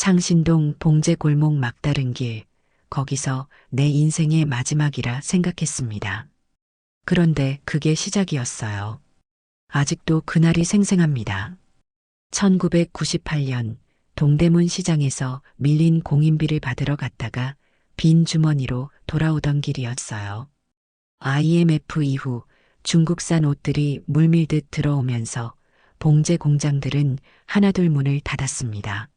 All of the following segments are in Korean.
창신동 봉제 골목 막다른 길, 거기서 내 인생의 마지막이라 생각했습니다. 그런데 그게 시작이었어요. 아직도 그날이 생생합니다. 1998년 동대문 시장에서 밀린 공인비를 받으러 갔다가 빈 주머니로 돌아오던 길이었어요. IMF 이후 중국산 옷들이 물밀듯 들어오면서 봉제 공장들은 하나둘 문을 닫았습니다.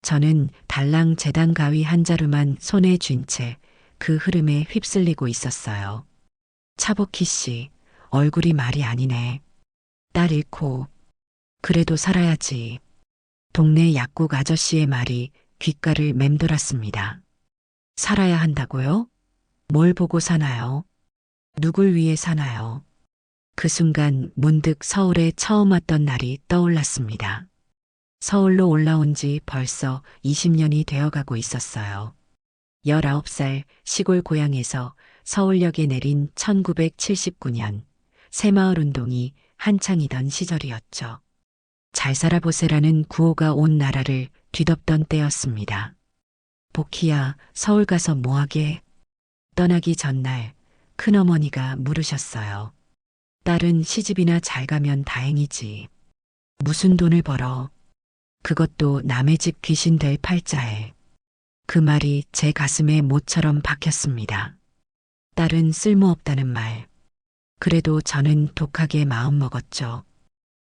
저는 달랑 재단 가위 한 자루만 손에 쥔 채 그 흐름에 휩쓸리고 있었어요. 차복희 씨, 얼굴이 말이 아니네. 딸 잃고 그래도 살아야지. 동네 약국 아저씨의 말이 귓가를 맴돌았습니다. 살아야 한다고요? 뭘 보고 사나요? 누굴 위해 사나요? 그 순간 문득 서울에 처음 왔던 날이 떠올랐습니다. 서울로 올라온 지 벌써 20년이 되어가고 있었어요. 19살 시골 고향에서 서울역에 내린 1979년 새마을 운동이 한창이던 시절이었죠. 잘 살아보세라는 구호가 온 나라를 뒤덮던 때였습니다. 복희야, 서울 가서 뭐하게? 떠나기 전날 큰어머니가 물으셨어요. 딸은 시집이나 잘 가면 다행이지. 무슨 돈을 벌어? 그것도 남의 집 귀신 될 팔자에. 그 말이 제 가슴에 못처럼 박혔습니다. 딸은 쓸모없다는 말. 그래도 저는 독하게 마음먹었죠.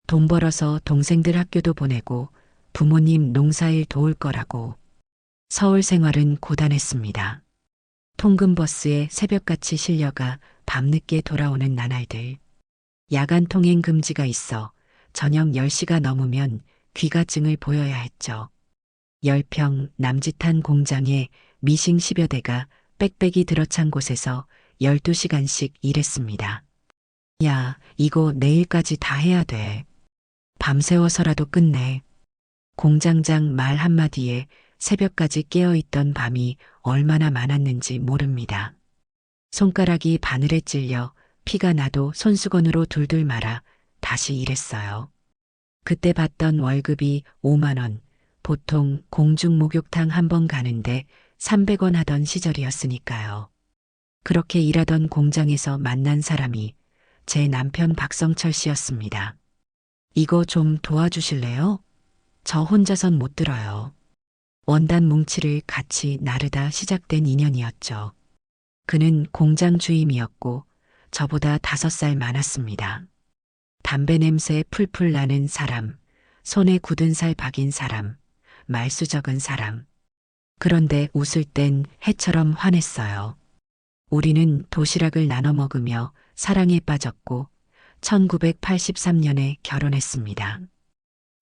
돈 벌어서 동생들 학교도 보내고 부모님 농사일 도울 거라고. 서울 생활은 고단했습니다. 통근버스에 새벽같이 실려가 밤늦게 돌아오는 나날들. 야간 통행 금지가 있어 저녁 10시가 넘으면 귀가증을 보여야 했죠. 10평 남짓한 공장에 미싱 10여 대가 빽빽이 들어찬 곳에서 12시간씩 일했습니다. 야, 이거 내일까지 다 해야 돼. 밤새워서라도 끝내. 공장장 말 한마디에 새벽까지 깨어있던 밤이 얼마나 많았는지 모릅니다. 손가락이 바늘에 찔려 피가 나도 손수건으로 둘둘 말아 다시 일했어요. 그때 받던 월급이 5만 원, 보통 공중 목욕탕 한 번 가는데 300원 하던 시절이었으니까요. 그렇게 일하던 공장에서 만난 사람이 제 남편 박성철 씨였습니다. 이거 좀 도와주실래요? 저 혼자선 못 들어요. 원단 뭉치를 같이 나르다 시작된 인연이었죠. 그는 공장 주임이었고 저보다 5살 많았습니다. 담배 냄새 풀풀 나는 사람, 손에 굳은 살 박인 사람, 말수 적은 사람. 그런데 웃을 땐 해처럼 환했어요. 우리는 도시락을 나눠 먹으며 사랑에 빠졌고 1983년에 결혼했습니다.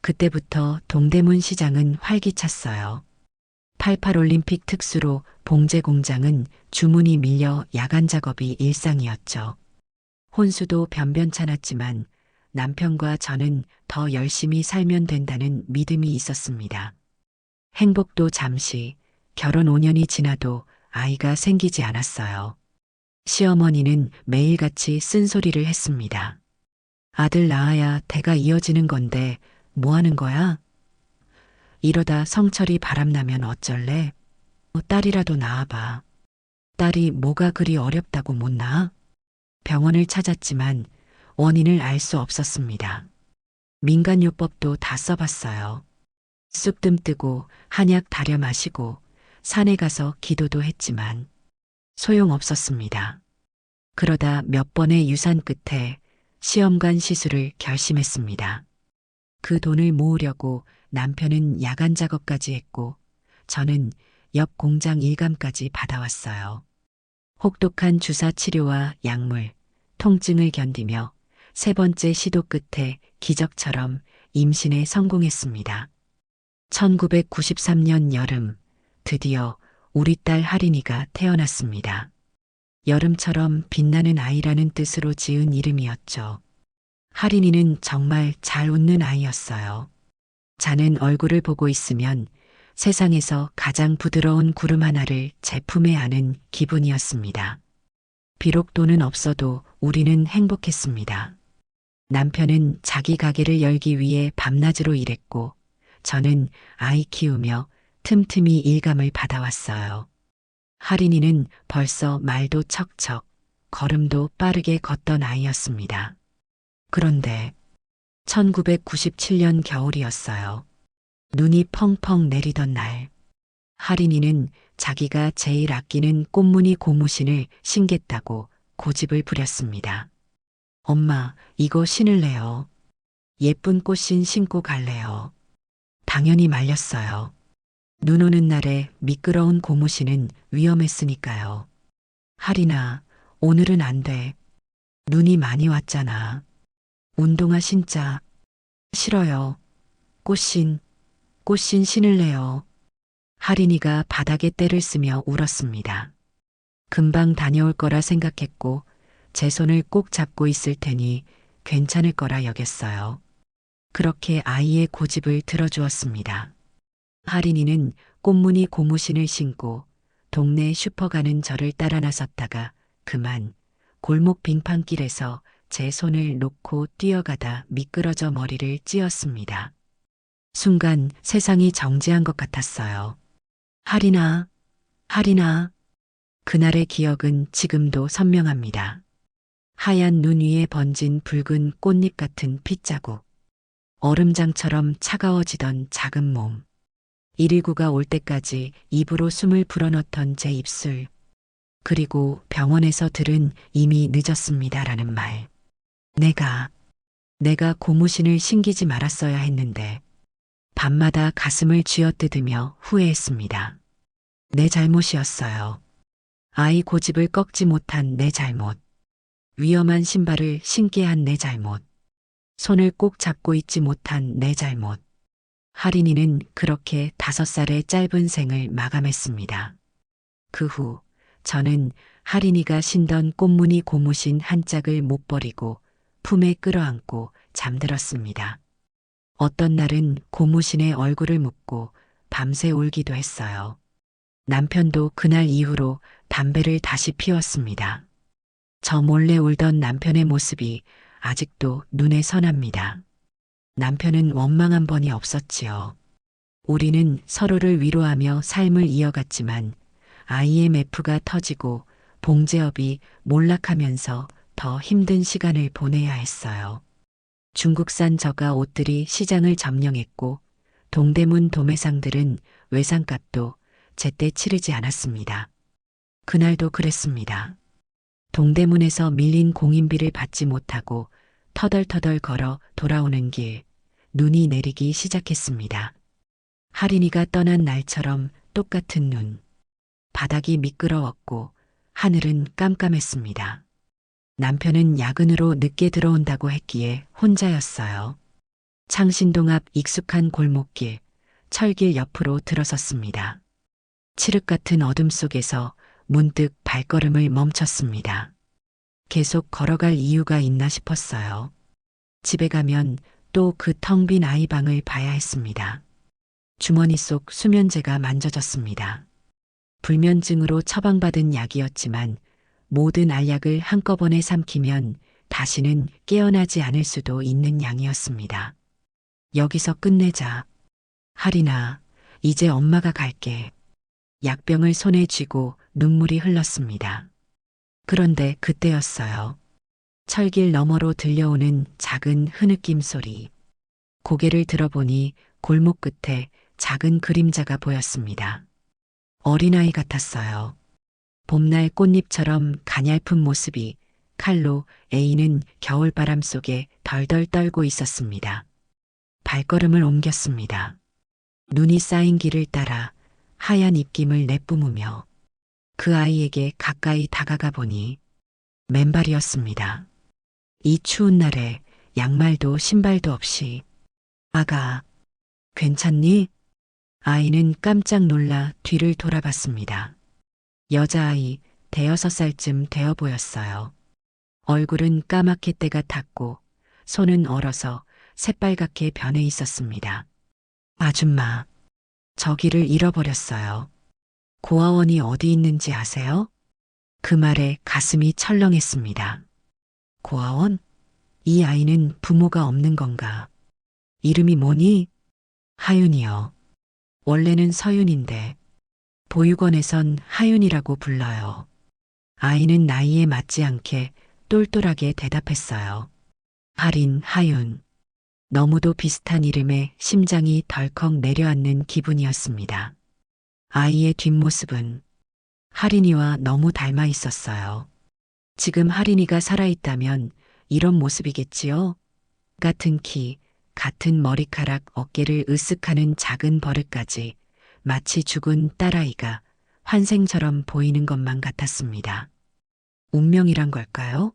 그때부터 동대문 시장은 활기찼어요. 88 올림픽 특수로 봉제 공장은 주문이 밀려 야간 작업이 일상이었죠. 혼수도 변변찮았지만 남편과 저는 더 열심히 살면 된다는 믿음이 있었습니다. 행복도 잠시, 결혼 5년이 지나도 아이가 생기지 않았어요. 시어머니는 매일같이 쓴소리를 했습니다. 아들 낳아야 대가 이어지는 건데 뭐 하는 거야? 이러다 성철이 바람나면 어쩔래? 딸이라도 낳아봐. 딸이 뭐가 그리 어렵다고 못 낳아? 병원을 찾았지만 원인을 알 수 없었습니다. 민간요법도 다 써봤어요. 쑥뜸 뜨고 한약 다려 마시고 산에 가서 기도도 했지만 소용없었습니다. 그러다 몇 번의 유산 끝에 시험관 시술을 결심했습니다. 그 돈을 모으려고 남편은 야간 작업까지 했고 저는 옆 공장 일감까지 받아왔어요. 혹독한 주사 치료와 약물, 통증을 견디며 3번째 시도 끝에 기적처럼 임신에 성공했습니다. 1993년 여름, 드디어 우리 딸 하린이가 태어났습니다. 여름처럼 빛나는 아이라는 뜻으로 지은 이름이었죠. 하린이는 정말 잘 웃는 아이였어요. 자는 얼굴을 보고 있으면 세상에서 가장 부드러운 구름 하나를 제 품에 안은 기분이었습니다. 비록 돈은 없어도 우리는 행복했습니다. 남편은 자기 가게를 열기 위해 밤낮으로 일했고 저는 아이 키우며 틈틈이 일감을 받아왔어요. 하린이는 벌써 말도 척척, 걸음도 빠르게 걷던 아이였습니다. 그런데 1997년 겨울이었어요. 눈이 펑펑 내리던 날, 하린이는 자기가 제일 아끼는 꽃무늬 고무신을 신겠다고 고집을 부렸습니다. 엄마, 이거 신을래요. 예쁜 꽃신 신고 갈래요. 당연히 말렸어요. 눈 오는 날에 미끄러운 고무신은 위험했으니까요. 하린아, 오늘은 안 돼. 눈이 많이 왔잖아. 운동화 신자. 싫어요. 꽃신 신을래요. 하린이가 바닥에 떼를 쓰며 울었습니다. 금방 다녀올 거라 생각했고 제 손을 꼭 잡고 있을 테니 괜찮을 거라 여겼어요. 그렇게 아이의 고집을 들어주었습니다. 하린이는 꽃무늬 고무신을 신고 동네 슈퍼 가는 저를 따라 나섰다가 그만 골목 빙판길에서 제 손을 놓고 뛰어가다 미끄러져 머리를 찧었습니다. 순간 세상이 정지한 것 같았어요. 하린아, 하린아. 그날의 기억은 지금도 선명합니다. 하얀 눈 위에 번진 붉은 꽃잎 같은 핏자국. 얼음장처럼 차가워지던 작은 몸. 119가 올 때까지 입으로 숨을 불어넣던 제 입술. 그리고 병원에서 들은 이미 늦었습니다라는 말. 내가 고무신을 신기지 말았어야 했는데 밤마다 가슴을 쥐어뜯으며 후회했습니다. 내 잘못이었어요. 아이 고집을 꺾지 못한 내 잘못. 위험한 신발을 신게 한 내 잘못. 손을 꼭 잡고 있지 못한 내 잘못. 하린이는 그렇게 5살의 짧은 생을 마감했습니다. 그 후 저는 하린이가 신던 꽃무늬 고무신 한 짝을 못 버리고 품에 끌어안고 잠들었습니다. 어떤 날은 고무신에 얼굴을 묻고 밤새 울기도 했어요. 남편도 그날 이후로 담배를 다시 피웠습니다. 저 몰래 울던 남편의 모습이 아직도 눈에 선합니다. 남편은 원망한 번이 없었지요. 우리는 서로를 위로하며 삶을 이어갔지만 IMF가 터지고 봉제업이 몰락하면서 더 힘든 시간을 보내야 했어요. 중국산 저가 옷들이 시장을 점령했고 동대문 도매상들은 외상값도 제때 치르지 않았습니다. 그날도 그랬습니다. 동대문에서 밀린 공인비를 받지 못하고 터덜터덜 걸어 돌아오는 길, 눈이 내리기 시작했습니다. 하린이가 떠난 날처럼 똑같은 눈. 바닥이 미끄러웠고 하늘은 깜깜했습니다. 남편은 야근으로 늦게 들어온다고 했기에 혼자였어요. 창신동 앞 익숙한 골목길, 철길 옆으로 들어섰습니다. 칠흑 같은 어둠 속에서 문득 발걸음을 멈췄습니다. 계속 걸어갈 이유가 있나 싶었어요. 집에 가면 또 그 텅 빈 아이 방을 봐야 했습니다. 주머니 속 수면제가 만져졌습니다. 불면증으로 처방받은 약이었지만 모든 알약을 한꺼번에 삼키면 다시는 깨어나지 않을 수도 있는 양이었습니다. 여기서 끝내자. 하린아, 이제 엄마가 갈게. 약병을 손에 쥐고 눈물이 흘렀습니다. 그런데 그때였어요. 철길 너머로 들려오는 작은 흐느낌 소리. 고개를 들어보니 골목 끝에 작은 그림자가 보였습니다. 어린아이 같았어요. 봄날 꽃잎처럼 가냘픈 모습이 칼로 애이는 겨울바람 속에 덜덜 떨고 있었습니다. 발걸음을 옮겼습니다. 눈이 쌓인 길을 따라 하얀 입김을 내뿜으며 그 아이에게 가까이 다가가 보니 맨발이었습니다. 이 추운 날에 양말도 신발도 없이. 아가, 괜찮니? 아이는 깜짝 놀라 뒤를 돌아봤습니다. 여자아이 5살쯤 되어 보였어요. 얼굴은 까맣게 때가 탔고 손은 얼어서 새빨갛게 변해 있었습니다. 아줌마, 저기를 잃어버렸어요. 고아원이 어디 있는지 아세요? 그 말에 가슴이 철렁했습니다. 고아원? 이 아이는 부모가 없는 건가? 이름이 뭐니? 하윤이요. 원래는 서윤인데 보육원에선 하윤이라고 불러요. 아이는 나이에 맞지 않게 똘똘하게 대답했어요. 하린, 하윤. 너무도 비슷한 이름에 심장이 덜컥 내려앉는 기분이었습니다. 아이의 뒷모습은 하린이와 너무 닮아 있었어요. 지금 하린이가 살아있다면 이런 모습이겠지요? 같은 키, 같은 머리카락 어깨를 으쓱하는 작은 버릇까지 마치 죽은 딸아이가 환생처럼 보이는 것만 같았습니다. 운명이란 걸까요?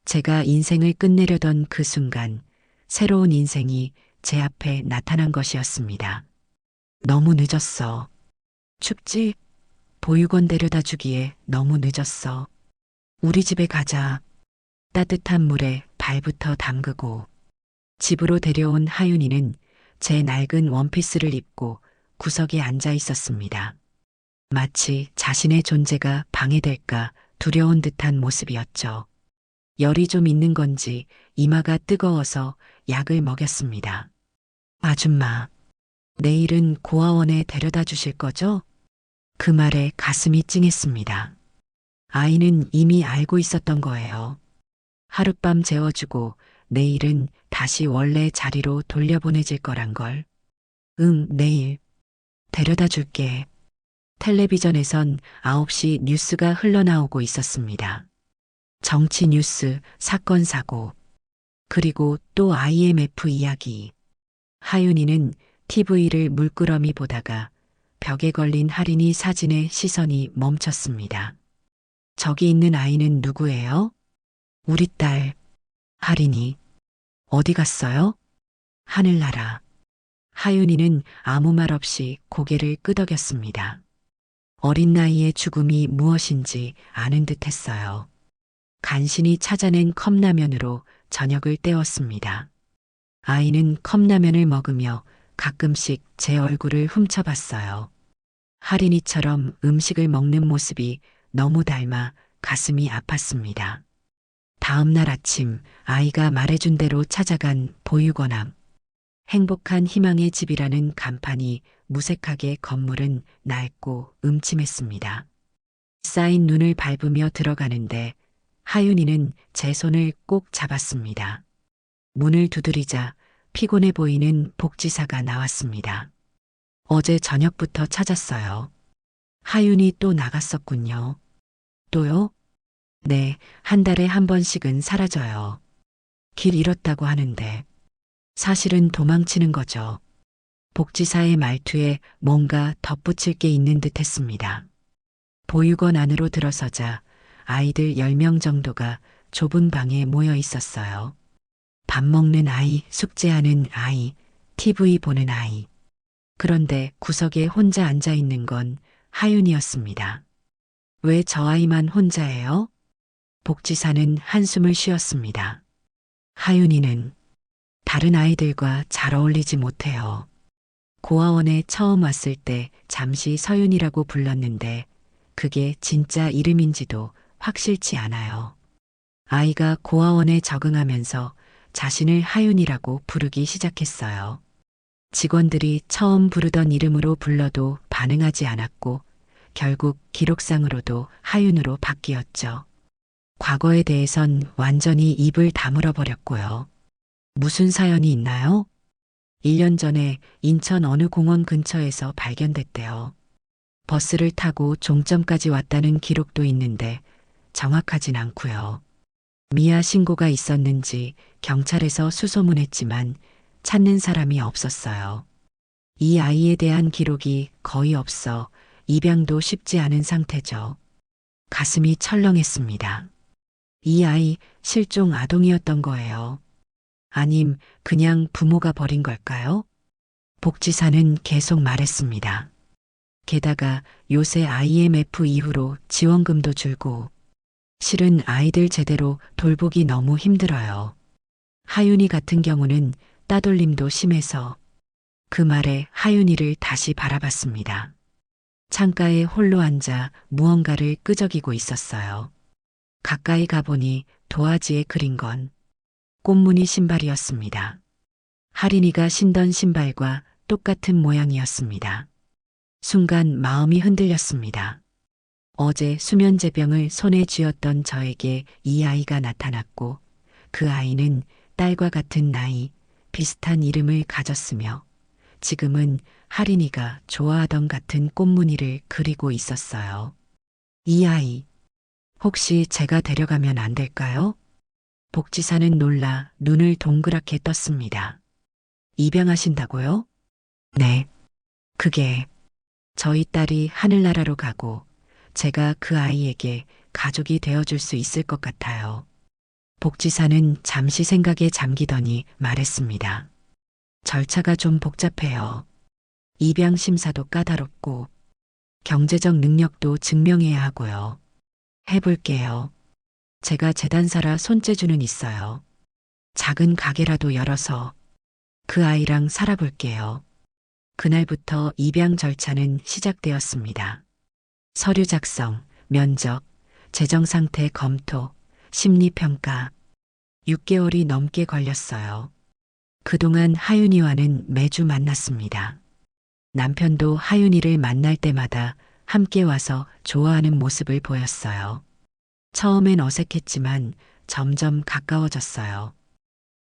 제가 인생을 끝내려던 그 순간 새로운 인생이 제 앞에 나타난 것이었습니다. 너무 늦었어. 춥지? 보육원 데려다 주기에 너무 늦었어. 우리 집에 가자. 따뜻한 물에 발부터 담그고. 집으로 데려온 하윤이는 제 낡은 원피스를 입고 구석에 앉아 있었습니다. 마치 자신의 존재가 방해될까 두려운 듯한 모습이었죠. 열이 좀 있는 건지 이마가 뜨거워서 약을 먹였습니다. 아줌마, 내일은 고아원에 데려다 주실 거죠? 그 말에 가슴이 찡했습니다. 아이는 이미 알고 있었던 거예요. 하룻밤 재워주고 내일은 다시 원래 자리로 돌려보내질 거란 걸. 응, 내일. 데려다 줄게. 텔레비전에선 9시 뉴스가 흘러나오고 있었습니다. 정치 뉴스, 사건 사고, 그리고 또 IMF 이야기. 하윤이는 TV를 물끄러미 보다가 벽에 걸린 할인이 사진에 시선이 멈췄습니다. 저기 있는 아이는 누구예요? 우리 딸, 할인이. 어디 갔어요? 하늘나라. 하윤이는 아무 말 없이 고개를 끄덕였습니다. 어린 나이의 죽음이 무엇인지 아는 듯 했어요. 간신히 찾아낸 컵라면으로 저녁을 때웠습니다. 아이는 컵라면을 먹으며 가끔씩 제 얼굴을 훔쳐봤어요. 할인이처럼 음식을 먹는 모습이 너무 닮아 가슴이 아팠습니다. 다음 날 아침 아이가 말해준 대로 찾아간 보육원 앞. 행복한 희망의 집이라는 간판이 무색하게 건물은 낡고 음침했습니다. 쌓인 눈을 밟으며 들어가는데 하윤이는 제 손을 꼭 잡았습니다. 문을 두드리자 피곤해 보이는 복지사가 나왔습니다. 어제 저녁부터 찾았어요. 하윤이 또 나갔었군요. 또요? 네, 한 달에 한 번씩은 사라져요. 길 잃었다고 하는데 사실은 도망치는 거죠. 복지사의 말투에 뭔가 덧붙일 게 있는 듯 했습니다. 보육원 안으로 들어서자 아이들 10명 정도가 좁은 방에 모여 있었어요. 밥 먹는 아이, 숙제하는 아이, TV 보는 아이. 그런데 구석에 혼자 앉아 있는 건 하윤이었습니다. 왜 저 아이만 혼자예요? 복지사는 한숨을 쉬었습니다. 하윤이는 다른 아이들과 잘 어울리지 못해요. 고아원에 처음 왔을 때 잠시 서윤이라고 불렀는데 그게 진짜 이름인지도 확실치 않아요. 아이가 고아원에 적응하면서 자신을 하윤이라고 부르기 시작했어요. 직원들이 처음 부르던 이름으로 불러도 반응하지 않았고 결국 기록상으로도 하윤으로 바뀌었죠. 과거에 대해선 완전히 입을 다물어 버렸고요. 무슨 사연이 있나요? 1년 전에 인천 어느 공원 근처에서 발견됐대요. 버스를 타고 종점까지 왔다는 기록도 있는데 정확하진 않고요. 미아 신고가 있었는지 경찰에서 수소문했지만 찾는 사람이 없었어요. 이 아이에 대한 기록이 거의 없어 입양도 쉽지 않은 상태죠. 가슴이 철렁했습니다. 이 아이 실종 아동이었던 거예요. 아님 그냥 부모가 버린 걸까요? 복지사는 계속 말했습니다. 게다가 요새 IMF 이후로 지원금도 줄고 실은 아이들 제대로 돌보기 너무 힘들어요. 하윤이 같은 경우는 따돌림도 심해서 그 말에 하윤이를 다시 바라봤습니다. 창가에 홀로 앉아 무언가를 끄적이고 있었어요. 가까이 가보니 도화지에 그린 건 꽃무늬 신발이었습니다. 하린이가 신던 신발과 똑같은 모양이었습니다. 순간 마음이 흔들렸습니다. 어제 수면제병을 손에 쥐었던 저에게 이 아이가 나타났고 그 아이는 딸과 같은 나이, 비슷한 이름을 가졌으며 지금은 할인이가 좋아하던 같은 꽃무늬를 그리고 있었어요. 이 아이, 혹시 제가 데려가면 안 될까요? 복지사는 놀라 눈을 동그랗게 떴습니다. 입양하신다고요? 네, 그게 저희 딸이 하늘나라로 가고 제가 그 아이에게 가족이 되어줄 수 있을 것 같아요. 복지사는 잠시 생각에 잠기더니 말했습니다. 절차가 좀 복잡해요. 입양 심사도 까다롭고 경제적 능력도 증명해야 하고요. 해볼게요. 제가 재단사라 손재주는 있어요. 작은 가게라도 열어서 그 아이랑 살아볼게요. 그날부터 입양 절차는 시작되었습니다. 서류 작성, 면접, 재정 상태 검토, 심리평가. 6개월이 넘게 걸렸어요. 그동안 하윤이와는 매주 만났습니다. 남편도 하윤이를 만날 때마다 함께 와서 좋아하는 모습을 보였어요. 처음엔 어색했지만 점점 가까워졌어요.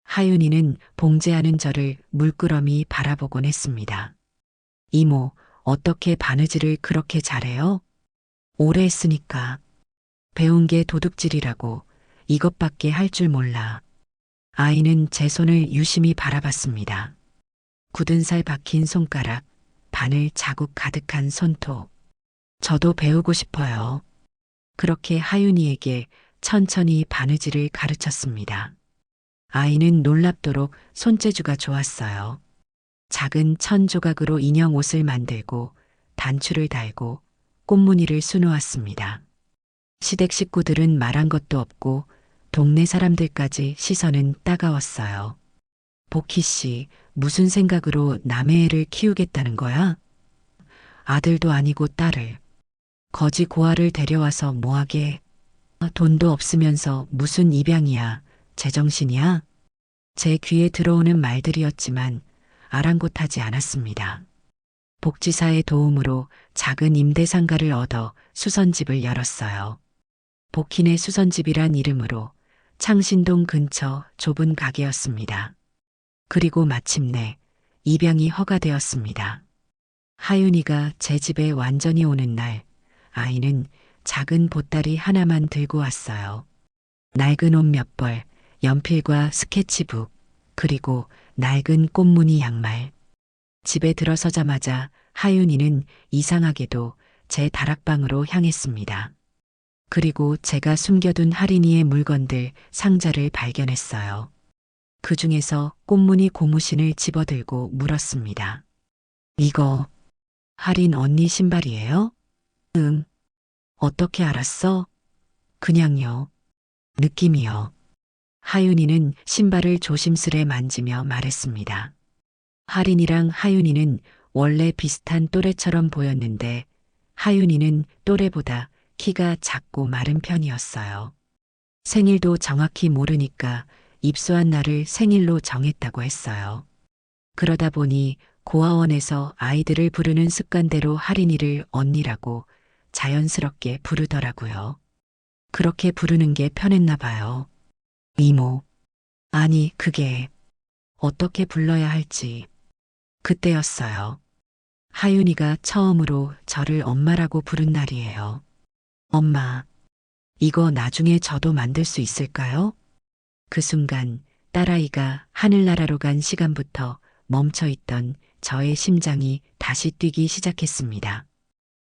하윤이는 봉제하는 저를 물끄러미 바라보곤 했습니다. 이모, 어떻게 바느질을 그렇게 잘해요? 오래 했으니까. 배운 게 도둑질이라고 이것밖에 할 줄 몰라. 아이는 제 손을 유심히 바라봤습니다. 굳은 살 박힌 손가락, 바늘 자국 가득한 손톱. 저도 배우고 싶어요. 그렇게 하윤이에게 천천히 바느질을 가르쳤습니다. 아이는 놀랍도록 손재주가 좋았어요. 작은 천 조각으로 인형 옷을 만들고 단추를 달고 꽃무늬를 수놓았습니다. 시댁 식구들은 말한 것도 없고 동네 사람들까지 시선은 따가웠어요. 복희 씨, 무슨 생각으로 남의 애를 키우겠다는 거야? 아들도 아니고 딸을. 거지 고아를 데려와서 뭐하게. 돈도 없으면서 무슨 입양이야. 제정신이야? 제 귀에 들어오는 말들이었지만 아랑곳하지 않았습니다. 복지사의 도움으로 작은 임대상가를 얻어 수선집을 열었어요. 복희네 수선집이란 이름으로 창신동 근처 좁은 가게였습니다. 그리고 마침내 입양이 허가되었습니다. 하윤이가 제 집에 완전히 오는 날, 아이는 작은 보따리 하나만 들고 왔어요. 낡은 옷 몇 벌, 연필과 스케치북, 그리고 낡은 꽃무늬 양말. 집에 들어서자마자 하윤이는 이상하게도 제 다락방으로 향했습니다. 그리고 제가 숨겨둔 할인이의 물건들 상자를 발견했어요. 그 중에서 꽃무늬 고무신을 집어들고 물었습니다. 이거 할인 언니 신발이에요? 응. 어떻게 알았어? 그냥요. 느낌이요. 하윤이는 신발을 조심스레 만지며 말했습니다. 할인이랑 하윤이는 원래 비슷한 또래처럼 보였는데 하윤이는 또래보다 키가 작고 마른 편이었어요. 생일도 정확히 모르니까 입소한 날을 생일로 정했다고 했어요. 그러다 보니 고아원에서 아이들을 부르는 습관대로 할인이를 언니라고 자연스럽게 부르더라고요. 그렇게 부르는 게 편했나 봐요. 이모. 아니, 그게 어떻게 불러야 할지. 그때였어요. 하윤이가 처음으로 저를 엄마라고 부른 날이에요. 엄마, 이거 나중에 저도 만들 수 있을까요? 그 순간 딸아이가 하늘나라로 간 시간부터 멈춰있던 저의 심장이 다시 뛰기 시작했습니다.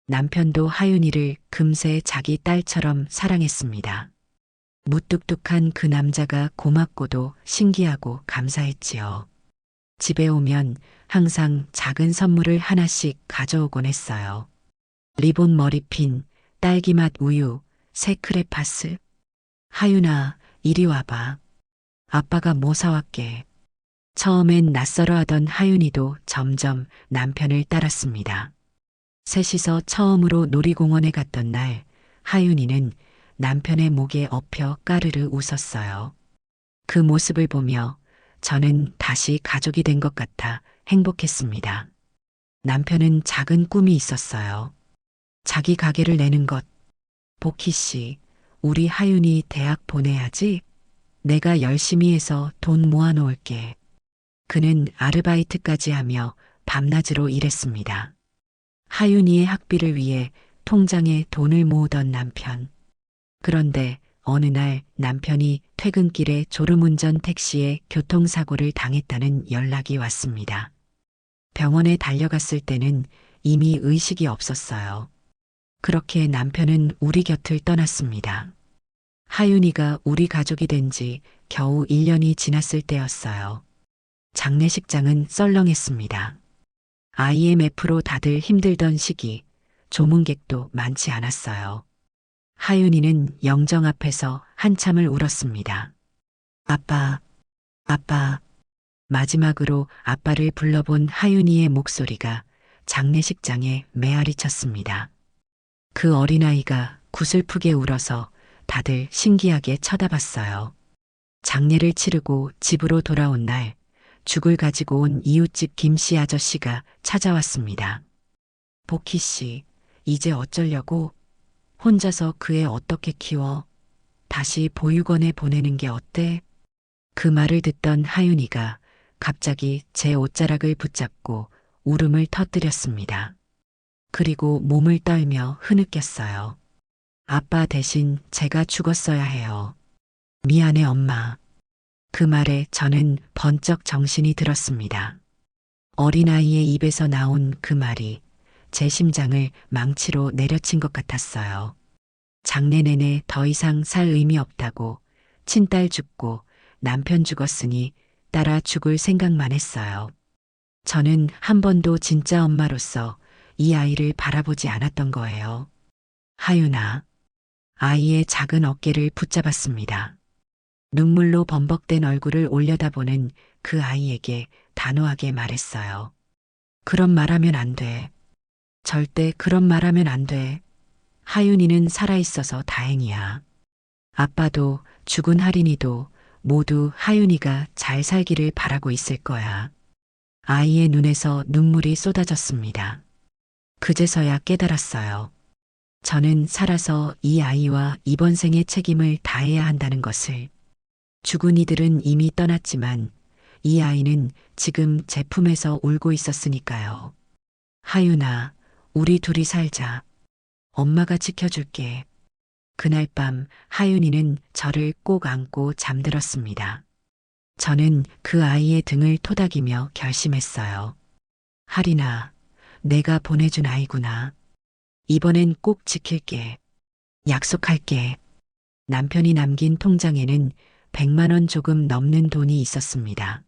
남편도 하윤이를 금세 자기 딸처럼 사랑했습니다. 무뚝뚝한 그 남자가 고맙고도 신기하고 감사했지요. 집에 오면 항상 작은 선물을 하나씩 가져오곤 했어요. 리본 머리핀, 딸기맛 우유, 새 크레파스. 하윤아, 이리 와봐. 아빠가 뭐 사왔게. 처음엔 낯설어하던 하윤이도 점점 남편을 따랐습니다. 셋이서 처음으로 놀이공원에 갔던 날, 하윤이는 남편의 목에 엎여 까르르 웃었어요. 그 모습을 보며 저는 다시 가족이 된 것 같아 행복했습니다. 남편은 작은 꿈이 있었어요. 자기 가게를 내는 것. 복희 씨, 우리 하윤이 대학 보내야지. 내가 열심히 해서 돈 모아놓을게. 그는 아르바이트까지 하며 밤낮으로 일했습니다. 하윤이의 학비를 위해 통장에 돈을 모으던 남편. 그런데 어느 날 남편이 퇴근길에 졸음운전 택시에 교통사고를 당했다는 연락이 왔습니다. 병원에 달려갔을 때는 이미 의식이 없었어요. 그렇게 남편은 우리 곁을 떠났습니다. 하윤이가 우리 가족이 된 지 겨우 1년이 지났을 때였어요. 장례식장은 썰렁했습니다. IMF로 다들 힘들던 시기, 조문객도 많지 않았어요. 하윤이는 영정 앞에서 한참을 울었습니다. 아빠, 아빠. 마지막으로 아빠를 불러본 하윤이의 목소리가 장례식장에 메아리 쳤습니다. 그 어린아이가 구슬프게 울어서 다들 신기하게 쳐다봤어요. 장례를 치르고 집으로 돌아온 날, 죽을 가지고 온 이웃집 김씨 아저씨가 찾아왔습니다. 복희 씨, 이제 어쩌려고? 혼자서 그 애 어떻게 키워? 다시 보육원에 보내는 게 어때? 그 말을 듣던 하윤이가 갑자기 제 옷자락을 붙잡고 울음을 터뜨렸습니다. 그리고 몸을 떨며 흐느꼈어요. 아빠 대신 제가 죽었어야 해요. 미안해 엄마. 그 말에 저는 번쩍 정신이 들었습니다. 어린아이의 입에서 나온 그 말이 제 심장을 망치로 내려친 것 같았어요. 장래 내내 더 이상 살 의미 없다고, 친딸 죽고 남편 죽었으니 따라 죽을 생각만 했어요. 저는 한 번도 진짜 엄마로서 이 아이를 바라보지 않았던 거예요. 하윤아. 아이의 작은 어깨를 붙잡았습니다. 눈물로 범벅된 얼굴을 올려다보는 그 아이에게 단호하게 말했어요. 그런 말하면 안 돼. 절대 그런 말하면 안 돼. 하윤이는 살아있어서 다행이야. 아빠도 죽은 하린이도 모두 하윤이가 잘 살기를 바라고 있을 거야. 아이의 눈에서 눈물이 쏟아졌습니다. 그제서야 깨달았어요. 저는 살아서 이 아이와 이번 생의 책임을 다해야 한다는 것을. 죽은 이들은 이미 떠났지만 이 아이는 지금 제 품에서 울고 있었으니까요. 하윤아, 우리 둘이 살자. 엄마가 지켜줄게. 그날 밤 하윤이는 저를 꼭 안고 잠들었습니다. 저는 그 아이의 등을 토닥이며 결심했어요. 하린아, 내가 보내준 아이구나. 이번엔 꼭 지킬게. 약속할게. 남편이 남긴 통장에는 100만 원 조금 넘는 돈이 있었습니다.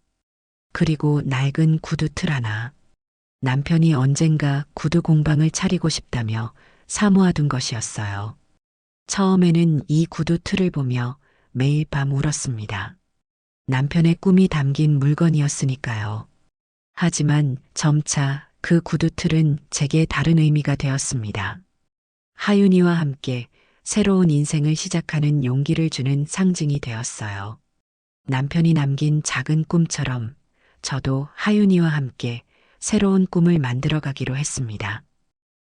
그리고 낡은 구두 틀 하나. 남편이 언젠가 구두 공방을 차리고 싶다며 사모아둔 것이었어요. 처음에는 이 구두 틀을 보며 매일 밤 울었습니다. 남편의 꿈이 담긴 물건이었으니까요. 하지만 점차 그 구두 틀은 제게 다른 의미가 되었습니다. 하윤이와 함께 새로운 인생을 시작하는 용기를 주는 상징이 되었어요. 남편이 남긴 작은 꿈처럼 저도 하윤이와 함께 새로운 꿈을 만들어가기로 했습니다.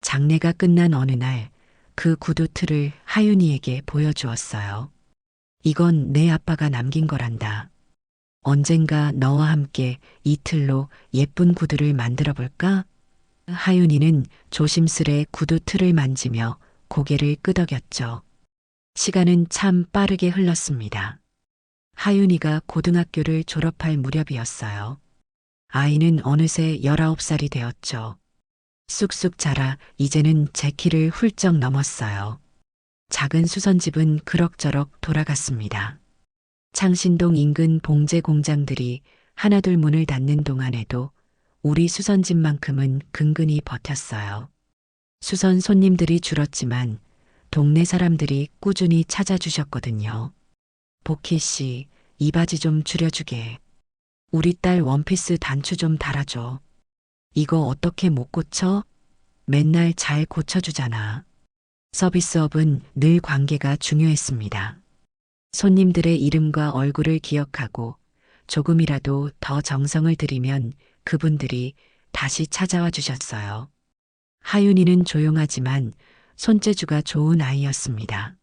장례가 끝난 어느 날 그 구두 틀을 하윤이에게 보여주었어요. 이건 내 아빠가 남긴 거란다. 언젠가 너와 함께 이 틀로 예쁜 구두를 만들어 볼까? 하윤이는 조심스레 구두 틀을 만지며 고개를 끄덕였죠. 시간은 참 빠르게 흘렀습니다. 하윤이가 고등학교를 졸업할 무렵이었어요. 아이는 어느새 19살이 되었죠. 쑥쑥 자라 이제는 제 키를 훌쩍 넘었어요. 작은 수선집은 그럭저럭 돌아갔습니다. 창신동 인근 봉제 공장들이 하나둘 문을 닫는 동안에도 우리 수선집만큼은 근근히 버텼어요. 수선 손님들이 줄었지만 동네 사람들이 꾸준히 찾아주셨거든요. 복희 씨, 이 바지 좀 줄여주게. 우리 딸 원피스 단추 좀 달아줘. 이거 어떻게 못 고쳐? 맨날 잘 고쳐주잖아. 서비스업은 늘 관계가 중요했습니다. 손님들의 이름과 얼굴을 기억하고 조금이라도 더 정성을 들이면 그분들이 다시 찾아와 주셨어요. 하윤이는 조용하지만 손재주가 좋은 아이였습니다.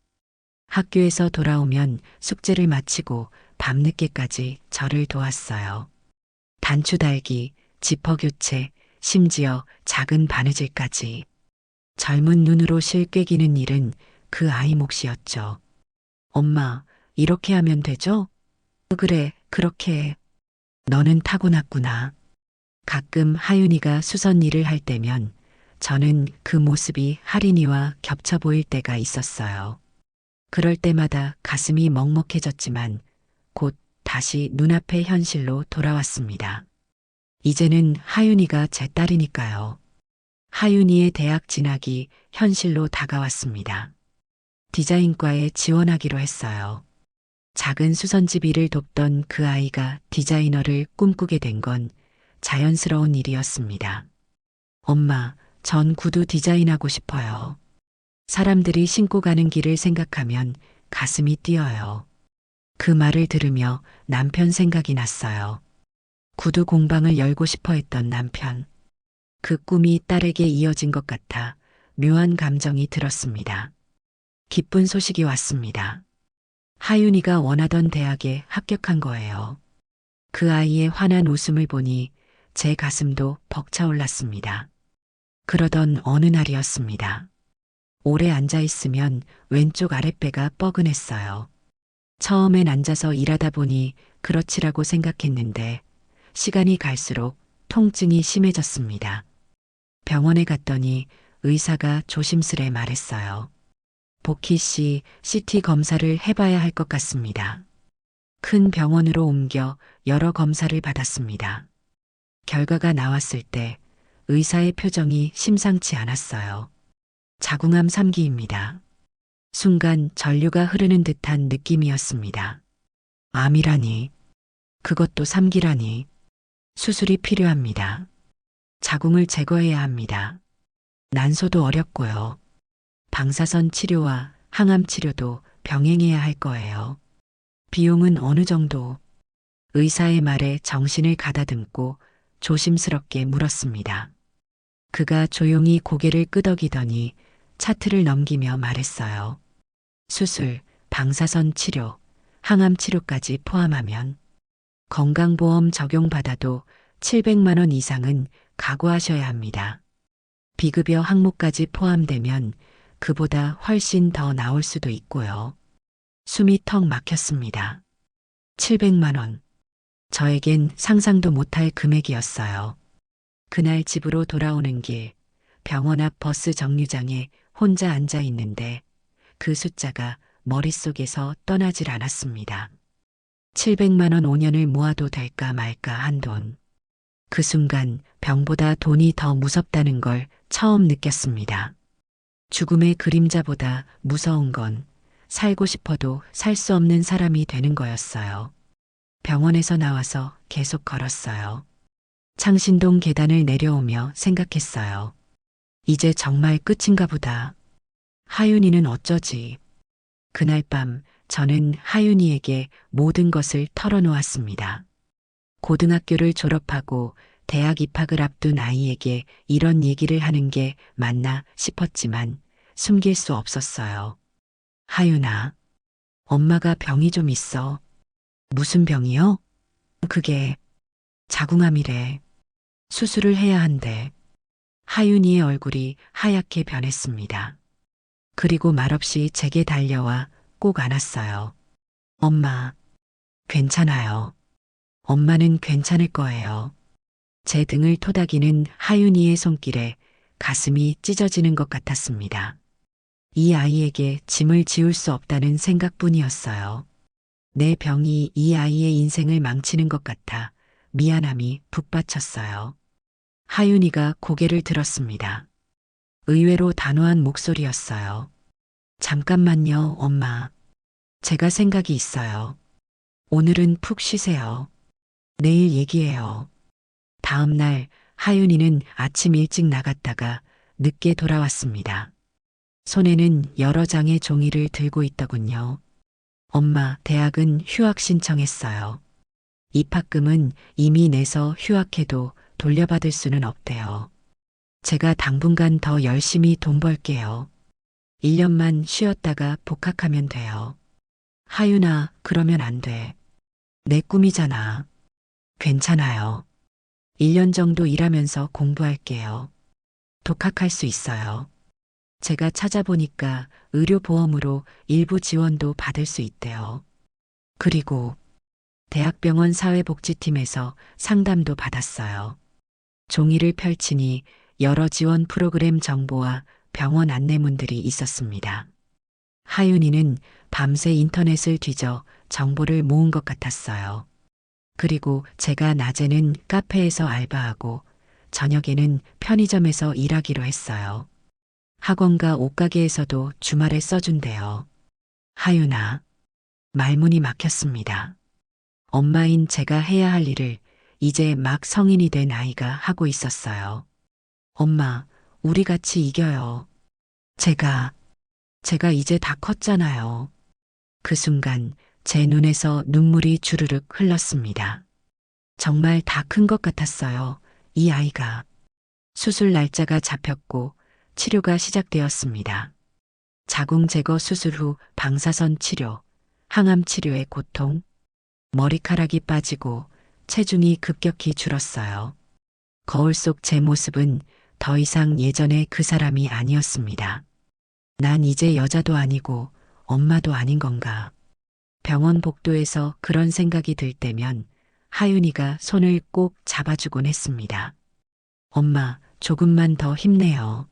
학교에서 돌아오면 숙제를 마치고 밤늦게까지 저를 도왔어요. 단추 달기, 지퍼 교체, 심지어 작은 바느질까지. 젊은 눈으로 실 꿰기는 일은 그 아이 몫이었죠. 엄마, 이렇게 하면 되죠? 그래, 그렇게 해. 너는 타고났구나. 가끔 하윤이가 수선 일을 할 때면 저는 그 모습이 할인이와 겹쳐 보일 때가 있었어요. 그럴 때마다 가슴이 먹먹해졌지만 곧 다시 눈앞의 현실로 돌아왔습니다. 이제는 하윤이가 제 딸이니까요. 하윤이의 대학 진학이 현실로 다가왔습니다. 디자인과에 지원하기로 했어요. 작은 수선집 일을 돕던 그 아이가 디자이너를 꿈꾸게 된 건 자연스러운 일이었습니다. 엄마, 전 구두 디자인하고 싶어요. 사람들이 신고 가는 길을 생각하면 가슴이 뛰어요. 그 말을 들으며 남편 생각이 났어요. 구두 공방을 열고 싶어 했던 남편. 그 꿈이 딸에게 이어진 것 같아 묘한 감정이 들었습니다. 기쁜 소식이 왔습니다. 하윤이가 원하던 대학에 합격한 거예요. 그 아이의 환한 웃음을 보니 제 가슴도 벅차올랐습니다. 그러던 어느 날이었습니다. 오래 앉아 있으면 왼쪽 아랫배가 뻐근했어요. 처음엔 앉아서 일하다 보니 그렇지라고 생각했는데 시간이 갈수록 통증이 심해졌습니다. 병원에 갔더니 의사가 조심스레 말했어요. 복희 씨, CT 검사를 해봐야 할 것 같습니다. 큰 병원으로 옮겨 여러 검사를 받았습니다. 결과가 나왔을 때 의사의 표정이 심상치 않았어요. 자궁암 3기입니다. 순간 전류가 흐르는 듯한 느낌이었습니다. 암이라니, 그것도 3기라니, 수술이 필요합니다. 자궁을 제거해야 합니다. 난소도 어렵고요. 방사선 치료와 항암 치료도 병행해야 할 거예요. 비용은 어느 정도? 의사의 말에 정신을 가다듬고 조심스럽게 물었습니다. 그가 조용히 고개를 끄덕이더니 차트를 넘기며 말했어요. 수술, 방사선 치료, 항암 치료까지 포함하면 건강보험 적용받아도 700만 원 이상은 각오하셔야 합니다. 비급여 항목까지 포함되면 그보다 훨씬 더 나올 수도 있고요. 숨이 턱 막혔습니다. 700만 원. 저에겐 상상도 못할 금액이었어요. 그날 집으로 돌아오는 길, 병원 앞 버스 정류장에 혼자 앉아 있는데 그 숫자가 머릿속에서 떠나질 않았습니다. 700만 원 5년을 모아도 될까 말까 한 돈. 그 순간 병보다 돈이 더 무섭다는 걸 처음 느꼈습니다. 죽음의 그림자보다 무서운 건 살고 싶어도 살 수 없는 사람이 되는 거였어요. 병원에서 나와서 계속 걸었어요. 창신동 계단을 내려오며 생각했어요. 이제 정말 끝인가 보다. 하윤이는 어쩌지? 그날 밤 저는 하윤이에게 모든 것을 털어놓았습니다. 고등학교를 졸업하고 대학 입학을 앞둔 아이에게 이런 얘기를 하는 게 맞나 싶었지만 숨길 수 없었어요. 하윤아, 엄마가 병이 좀 있어. 무슨 병이요? 그게 자궁암이래. 수술을 해야 한대. 하윤이의 얼굴이 하얗게 변했습니다. 그리고 말없이 제게 달려와 꼭 안았어요. 엄마, 괜찮아요. 엄마는 괜찮을 거예요. 제 등을 토닥이는 하윤이의 손길에 가슴이 찢어지는 것 같았습니다. 이 아이에게 짐을 지울 수 없다는 생각뿐이었어요. 내 병이 이 아이의 인생을 망치는 것 같아 미안함이 북받쳤어요. 하윤이가 고개를 들었습니다. 의외로 단호한 목소리였어요. 잠깐만요, 엄마. 제가 생각이 있어요. 오늘은 푹 쉬세요. 내일 얘기해요. 다음 날 하윤이는 아침 일찍 나갔다가 늦게 돌아왔습니다. 손에는 여러 장의 종이를 들고 있더군요. 엄마, 대학은 휴학 신청했어요. 입학금은 이미 내서 휴학해도 돌려받을 수는 없대요. 제가 당분간 더 열심히 돈 벌게요. 1년만 쉬었다가 복학하면 돼요. 하윤아, 그러면 안 돼. 내 꿈이잖아. 괜찮아요. 1년 정도 일하면서 공부할게요. 독학할 수 있어요. 제가 찾아보니까 의료보험으로 일부 지원도 받을 수 있대요. 그리고 대학병원 사회복지팀에서 상담도 받았어요. 종이를 펼치니 여러 지원 프로그램 정보와 병원 안내문들이 있었습니다. 하윤이는 밤새 인터넷을 뒤져 정보를 모은 것 같았어요. 그리고 제가 낮에는 카페에서 알바하고 저녁에는 편의점에서 일하기로 했어요. 학원과 옷가게에서도 주말에 써준대요. 하윤아, 말문이 막혔습니다. 엄마인 제가 해야 할 일을 이제 막 성인이 된 아이가 하고 있었어요. 엄마, 우리 같이 이겨요. 제가 이제 다 컸잖아요. 그 순간 제 눈에서 눈물이 주르륵 흘렀습니다. 정말 다 큰 것 같았어요. 이 아이가. 수술 날짜가 잡혔고 치료가 시작되었습니다. 자궁 제거 수술 후 방사선 치료, 항암 치료의 고통, 머리카락이 빠지고 체중이 급격히 줄었어요. 거울 속 제 모습은 더 이상 예전의 그 사람이 아니었습니다. 난 이제 여자도 아니고 엄마도 아닌 건가. 병원 복도에서 그런 생각이 들 때면 하윤이가 손을 꼭 잡아주곤 했습니다. 엄마, 조금만 더 힘내요.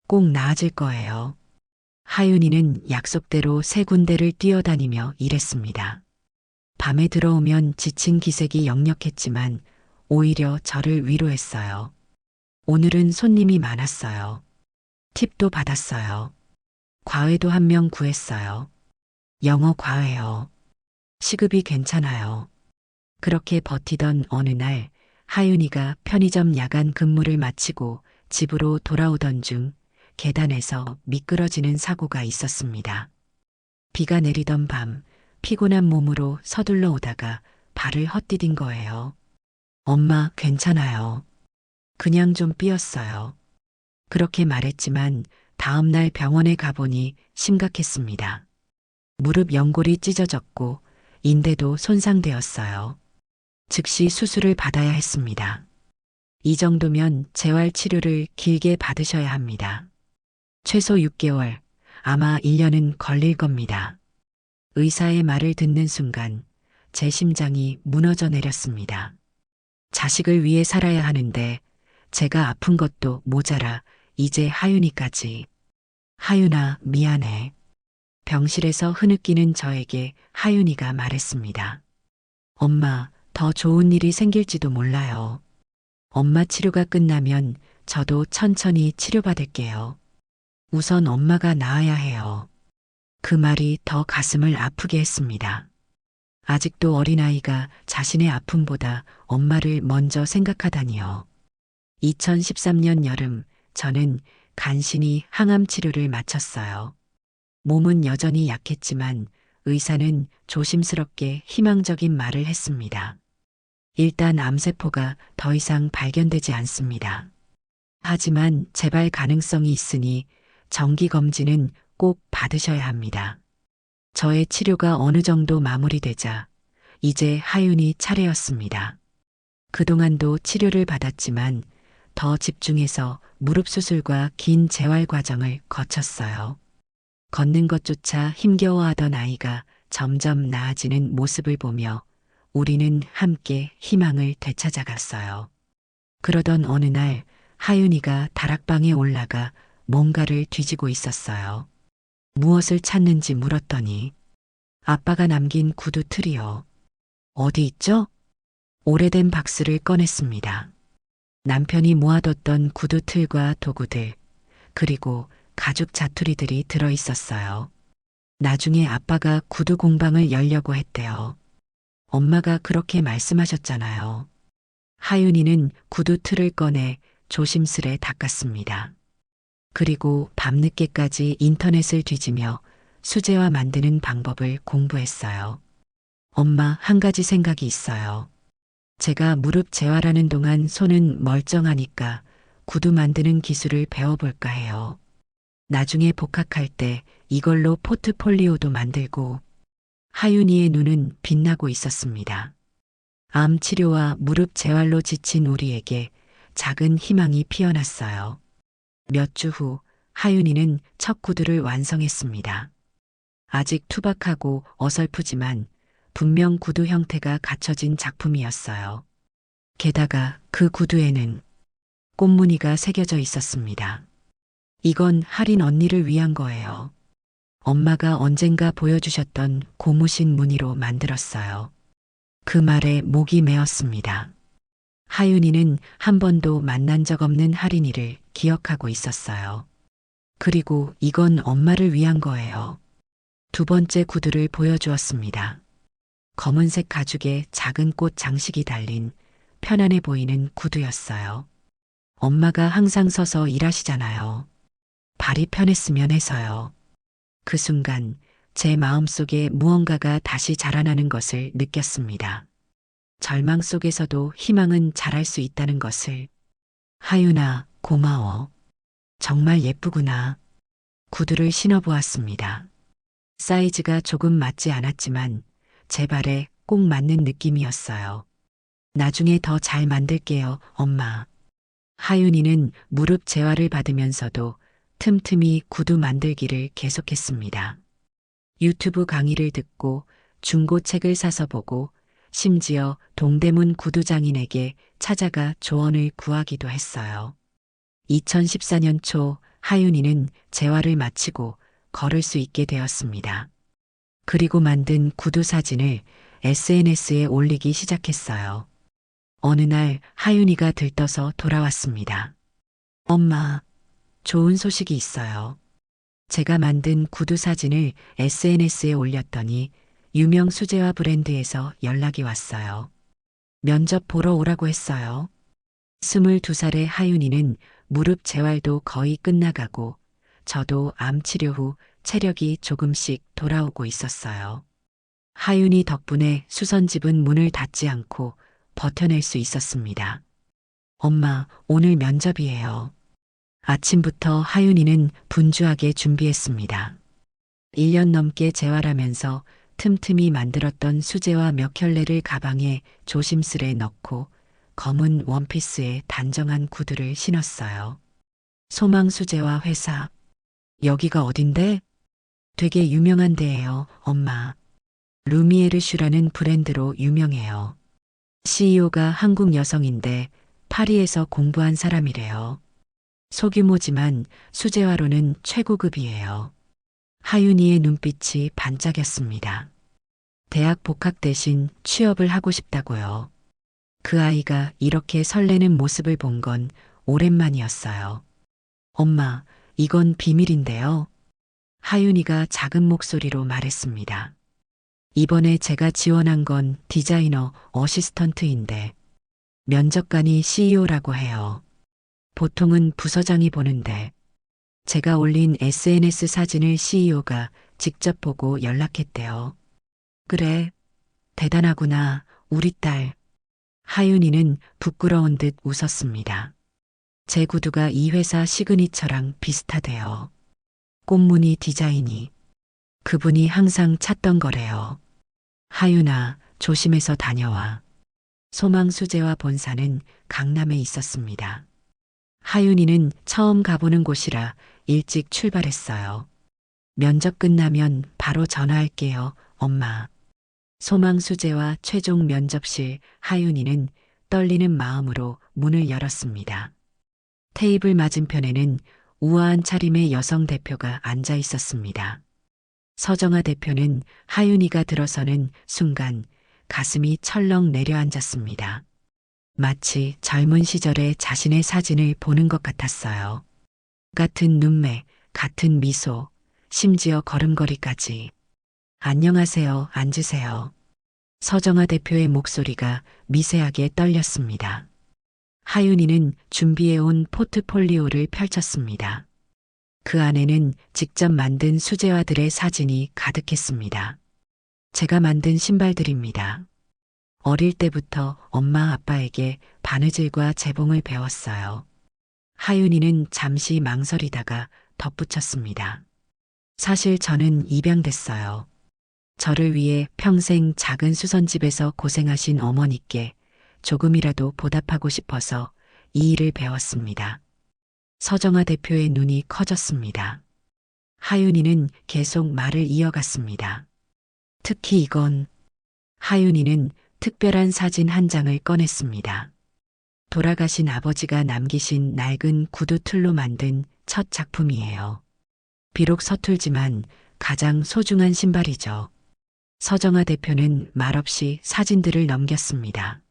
꼭 나아질 거예요. 하윤이는 약속대로 세 군데를 뛰어다니며 일했습니다. 밤에 들어오면 지친 기색이 역력했지만 오히려 저를 위로했어요. 오늘은 손님이 많았어요. 팁도 받았어요. 과외도 한 명 구했어요. 영어 과외요. 시급이 괜찮아요. 그렇게 버티던 어느 날 하윤이가 편의점 야간 근무를 마치고 집으로 돌아오던 중 계단에서 미끄러지는 사고가 있었습니다. 비가 내리던 밤 피곤한 몸으로 서둘러 오다가 발을 헛디딘 거예요. 엄마, 괜찮아요. 그냥 좀 삐었어요. 그렇게 말했지만 다음 날 병원에 가보니 심각했습니다. 무릎 연골이 찢어졌고 인대도 손상되었어요. 즉시 수술을 받아야 했습니다. 이 정도면 재활 치료를 길게 받으셔야 합니다. 최소 6개월, 아마 1년은 걸릴 겁니다. 의사의 말을 듣는 순간 제 심장이 무너져 내렸습니다. 자식을 위해 살아야 하는데 제가 아픈 것도 모자라 이제 하윤이까지. 하윤아, 미안해. 병실에서 흐느끼는 저에게 하윤이가 말했습니다. 엄마, 더 좋은 일이 생길지도 몰라요. 엄마 치료가 끝나면 저도 천천히 치료받을게요. 우선 엄마가 나아야 해요. 그 말이 더 가슴을 아프게 했습니다. 아직도 어린아이가 자신의 아픔보다 엄마를 먼저 생각하다니요. 2013년 여름 저는 간신히 항암 치료를 마쳤어요. 몸은 여전히 약했지만 의사는 조심스럽게 희망적인 말을 했습니다. 일단 암세포가 더 이상 발견되지 않습니다. 하지만 재발 가능성이 있으니 정기 검진은 꼭 받으셔야 합니다. 저의 치료가 어느 정도 마무리되자 이제 하윤이 차례였습니다. 그동안도 치료를 받았지만 더 집중해서 무릎 수술과 긴 재활 과정을 거쳤어요. 걷는 것조차 힘겨워하던 아이가 점점 나아지는 모습을 보며 우리는 함께 희망을 되찾아갔어요. 그러던 어느 날 하윤이가 다락방에 올라가 뭔가를 뒤지고 있었어요. 무엇을 찾는지 물었더니 아빠가 남긴 구두 틀이요. 어디 있죠? 오래된 박스를 꺼냈습니다. 남편이 모아뒀던 구두 틀과 도구들, 그리고 가죽 자투리들이 들어 있었어요. 나중에 아빠가 구두 공방을 열려고 했대요. 엄마가 그렇게 말씀하셨잖아요. 하윤이는 구두 틀을 꺼내 조심스레 닦았습니다. 그리고 밤늦게까지 인터넷을 뒤지며 수제화 만드는 방법을 공부했어요. 엄마, 한 가지 생각이 있어요. 제가 무릎 재활하는 동안 손은 멀쩡하니까 구두 만드는 기술을 배워볼까 해요. 나중에 복학할 때 이걸로 포트폴리오도 만들고. 하윤이의 눈은 빛나고 있었습니다. 암 치료와 무릎 재활로 지친 우리에게 작은 희망이 피어났어요. 몇 주 후 하윤이는 첫 구두를 완성했습니다. 아직 투박하고 어설프지만 분명 구두 형태가 갖춰진 작품이었어요. 게다가 그 구두에는 꽃무늬가 새겨져 있었습니다. 이건 할인 언니를 위한 거예요. 엄마가 언젠가 보여주셨던 고무신 무늬로 만들었어요. 그 말에 목이 메었습니다. 하윤이는 한 번도 만난 적 없는 할인이를 기억하고 있었어요. 그리고 이건 엄마를 위한 거예요. 두 번째 구두를 보여주었습니다. 검은색 가죽에 작은 꽃 장식이 달린 편안해 보이는 구두였어요. 엄마가 항상 서서 일하시잖아요. 발이 편했으면 해서요. 그 순간 제 마음속에 무언가가 다시 자라나는 것을 느꼈습니다. 절망 속에서도 희망은 자랄 수 있다는 것을. 하윤아, 고마워. 정말 예쁘구나. 구두를 신어보았습니다. 사이즈가 조금 맞지 않았지만 제 발에 꼭 맞는 느낌이었어요. 나중에 더 잘 만들게요, 엄마. 하윤이는 무릎 재활을 받으면서도 틈틈이 구두 만들기를 계속했습니다. 유튜브 강의를 듣고 중고책을 사서 보고 심지어 동대문 구두장인에게 찾아가 조언을 구하기도 했어요. 2014년 초 하윤이는 재활을 마치고 걸을 수 있게 되었습니다. 그리고 만든 구두 사진을 SNS에 올리기 시작했어요. 어느 날 하윤이가 들떠서 돌아왔습니다. 엄마, 좋은 소식이 있어요. 제가 만든 구두 사진을 SNS에 올렸더니 유명 수제화 브랜드에서 연락이 왔어요. 면접 보러 오라고 했어요. 22살의 하윤이는 무릎 재활도 거의 끝나가고 저도 암 치료 후 체력이 조금씩 돌아오고 있었어요. 하윤이 덕분에 수선집은 문을 닫지 않고 버텨낼 수 있었습니다. 엄마, 오늘 면접이에요. 아침부터 하윤이는 분주하게 준비했습니다. 1년 넘게 재활하면서 틈틈이 만들었던 수제화 몇 켤레를 가방에 조심스레 넣고 검은 원피스에 단정한 구두를 신었어요. 소망 수제화 회사. 여기가 어딘데? 되게 유명한 데예요, 엄마. 루미에르슈라는 브랜드로 유명해요. CEO가 한국 여성인데 파리에서 공부한 사람이래요. 소규모지만 수제화로는 최고급이에요. 하윤이의 눈빛이 반짝였습니다. 대학 복학 대신 취업을 하고 싶다고요. 그 아이가 이렇게 설레는 모습을 본 건 오랜만이었어요. 엄마, 이건 비밀인데요. 하윤이가 작은 목소리로 말했습니다. 이번에 제가 지원한 건 디자이너 어시스턴트인데 면접관이 CEO라고 해요. 보통은 부서장이 보는데 제가 올린 SNS 사진을 CEO가 직접 보고 연락했대요. 그래, 대단하구나, 우리 딸. 하윤이는 부끄러운 듯 웃었습니다. 제 구두가 이 회사 시그니처랑 비슷하대요. 꽃무늬 디자인이. 그분이 항상 찾던 거래요. 하윤아, 조심해서 다녀와. 소망 수제화 본사는 강남에 있었습니다. 하윤이는 처음 가보는 곳이라 일찍 출발했어요. 면접 끝나면 바로 전화할게요, 엄마. 소망 수제화 최종 면접실. 하윤이는 떨리는 마음으로 문을 열었습니다. 테이블 맞은편에는 우아한 차림의 여성 대표가 앉아 있었습니다. 서정아 대표는 하윤이가 들어서는 순간 가슴이 철렁 내려앉았습니다. 마치 젊은 시절의 자신의 사진을 보는 것 같았어요. 같은 눈매, 같은 미소, 심지어 걸음걸이까지. 안녕하세요, 앉으세요. 서정아 대표의 목소리가 미세하게 떨렸습니다. 하윤이는 준비해온 포트폴리오를 펼쳤습니다. 그 안에는 직접 만든 수제화들의 사진이 가득했습니다. 제가 만든 신발들입니다. 어릴 때부터 엄마 아빠에게 바느질과 재봉을 배웠어요. 하윤이는 잠시 망설이다가 덧붙였습니다. 사실 저는 입양됐어요. 저를 위해 평생 작은 수선집에서 고생하신 어머니께 조금이라도 보답하고 싶어서 이 일을 배웠습니다. 서정아 대표의 눈이 커졌습니다. 하윤이는 계속 말을 이어갔습니다. 특히 이건 하윤이는 특별한 사진 한 장을 꺼냈습니다. 돌아가신 아버지가 남기신 낡은 구두 틀로 만든 첫 작품이에요. 비록 서툴지만 가장 소중한 신발이죠. 서정아 대표는 말없이 사진들을 넘겼습니다.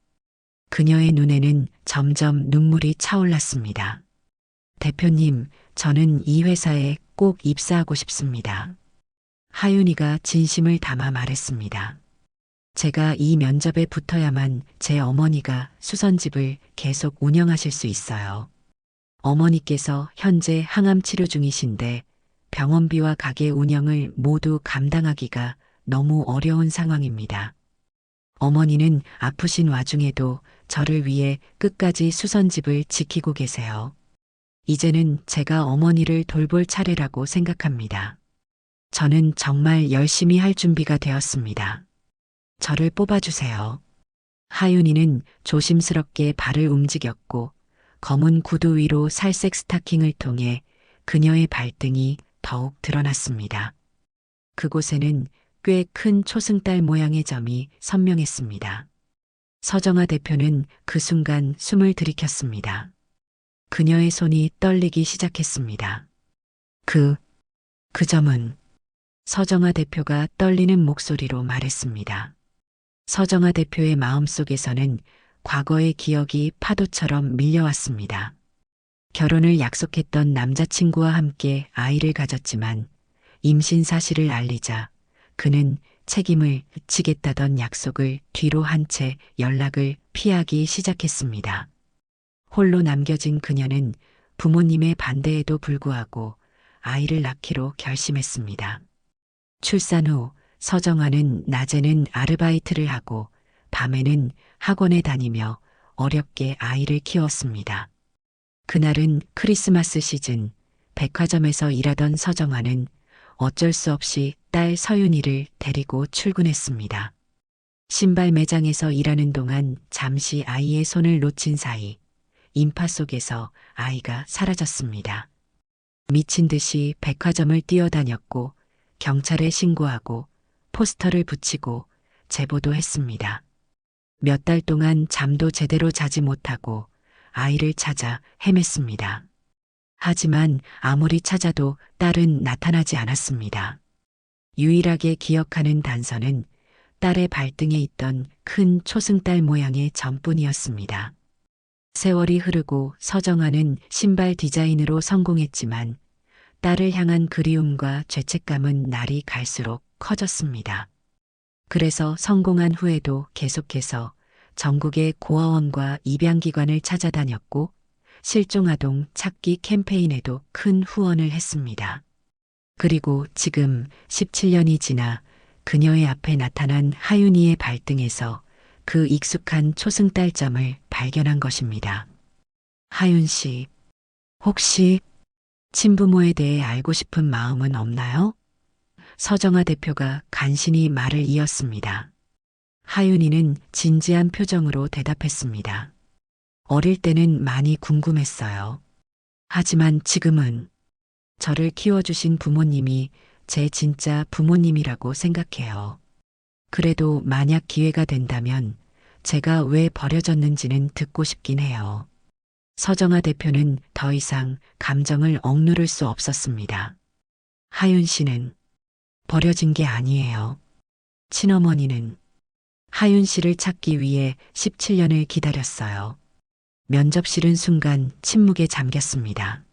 그녀의 눈에는 점점 눈물이 차올랐습니다. 대표님, 저는 이 회사에 꼭 입사하고 싶습니다. 하윤이가 진심을 담아 말했습니다. 제가 이 면접에 붙어야만 제 어머니가 수선집을 계속 운영하실 수 있어요. 어머니께서 현재 항암 치료 중이신데 병원비와 가게 운영을 모두 감당하기가 너무 어려운 상황입니다. 어머니는 아프신 와중에도 저를 위해 끝까지 수선집을 지키고 계세요. 이제는 제가 어머니를 돌볼 차례라고 생각합니다. 저는 정말 열심히 할 준비가 되었습니다. 저를 뽑아주세요. 하윤이는 조심스럽게 발을 움직였고 검은 구두 위로 살색 스타킹을 통해 그녀의 발등이 더욱 드러났습니다. 그곳에는 꽤 큰 초승달 모양의 점이 선명했습니다. 서정아 대표는 그 순간 숨을 들이켰습니다. 그녀의 손이 떨리기 시작했습니다. 그 점은 서정아 대표가 떨리는 목소리로 말했습니다. 서정아 대표의 마음속에서는 과거의 기억이 파도처럼 밀려왔습니다. 결혼을 약속했던 남자친구와 함께 아이를 가졌지만 임신 사실을 알리자 그는 책임을 지겠다던 약속을 뒤로 한 채 연락을 피하기 시작했습니다. 홀로 남겨진 그녀는 부모님의 반대에도 불구하고 아이를 낳기로 결심했습니다. 출산 후 서정아는 낮에는 아르바이트를 하고 밤에는 학원에 다니며 어렵게 아이를 키웠습니다. 그날은 크리스마스 시즌, 백화점에서 일하던 서정아는 어쩔 수 없이 딸 서윤이를 데리고 출근했습니다. 신발 매장에서 일하는 동안 잠시 아이의 손을 놓친 사이 인파 속에서 아이가 사라졌습니다. 미친 듯이 백화점을 뛰어다녔고 경찰에 신고하고 포스터를 붙이고 제보도 했습니다. 몇 달 동안 잠도 제대로 자지 못하고 아이를 찾아 헤맸습니다. 하지만 아무리 찾아도 딸은 나타나지 않았습니다. 유일하게 기억하는 단서는 딸의 발등에 있던 큰 초승달 모양의 점뿐이었습니다. 세월이 흐르고 서정아는 신발 디자인으로 성공했지만 딸을 향한 그리움과 죄책감은 날이 갈수록 커졌습니다. 그래서 성공한 후에도 계속해서 전국의 고아원과 입양기관을 찾아다녔고 실종아동 찾기 캠페인에도 큰 후원을 했습니다. 그리고 지금 17년이 지나 그녀의 앞에 나타난 하윤이의 발등에서 그 익숙한 초승달점을 발견한 것입니다. 하윤 씨, 혹시 친부모에 대해 알고 싶은 마음은 없나요? 서정아 대표가 간신히 말을 이었습니다. 하윤이는 진지한 표정으로 대답했습니다. 어릴 때는 많이 궁금했어요. 하지만 지금은 저를 키워주신 부모님이 제 진짜 부모님이라고 생각해요. 그래도 만약 기회가 된다면 제가 왜 버려졌는지는 듣고 싶긴 해요. 서정아 대표는 더 이상 감정을 억누를 수 없었습니다. 하윤 씨는 버려진 게 아니에요. 친어머니는 하윤 씨를 찾기 위해 17년을 기다렸어요. 면접 실은 순간 침묵에 잠겼습니다.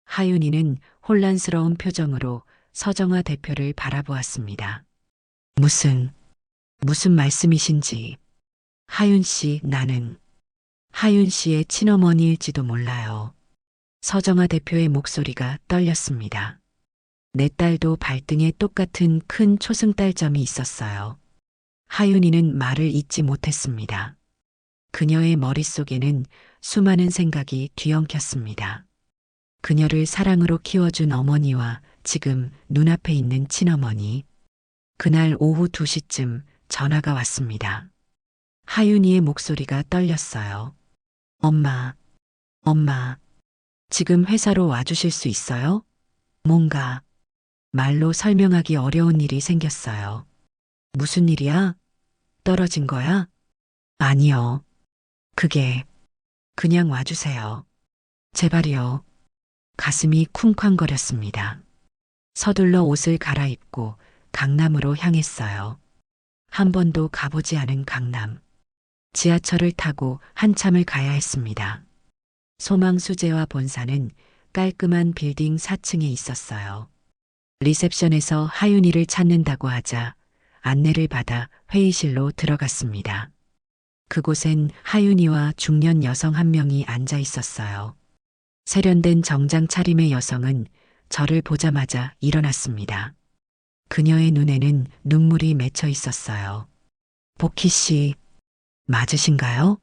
하윤이는 혼란스러운 표정으로 서정아 대표를 바라보았습니다. 무슨 말씀이신지. 하윤 씨, 나는 하윤 씨의 친어머니일지도 몰라요. 서정아 대표의 목소리가 떨렸습니다. 내 딸도 발등에 똑같은 큰 초승달점이 있었어요. 하윤이는 말을 잇지 못했습니다. 그녀의 머릿속에는 수많은 생각이 뒤엉켰습니다. 그녀를 사랑으로 키워준 어머니와 지금 눈앞에 있는 친어머니. 그날 오후 2시쯤 전화가 왔습니다. 하윤이의 목소리가 떨렸어요. 엄마, 엄마, 지금 회사로 와주실 수 있어요? 뭔가 말로 설명하기 어려운 일이 생겼어요. 무슨 일이야? 떨어진 거야? 아니요. 그게 그냥 와주세요. 제발이요. 가슴이 쿵쾅거렸습니다. 서둘러 옷을 갈아입고 강남으로 향했어요. 한 번도 가보지 않은 강남. 지하철을 타고 한참을 가야 했습니다. 소망수제와 본사는 깔끔한 빌딩 4층에 있었어요. 리셉션에서 하윤이를 찾는다고 하자 안내를 받아 회의실로 들어갔습니다. 그곳엔 하윤이와 중년 여성 한 명이 앉아 있었어요. 세련된 정장 차림의 여성은 저를 보자마자 일어났습니다. 그녀의 눈에는 눈물이 맺혀 있었어요. 복희 씨, 맞으신가요?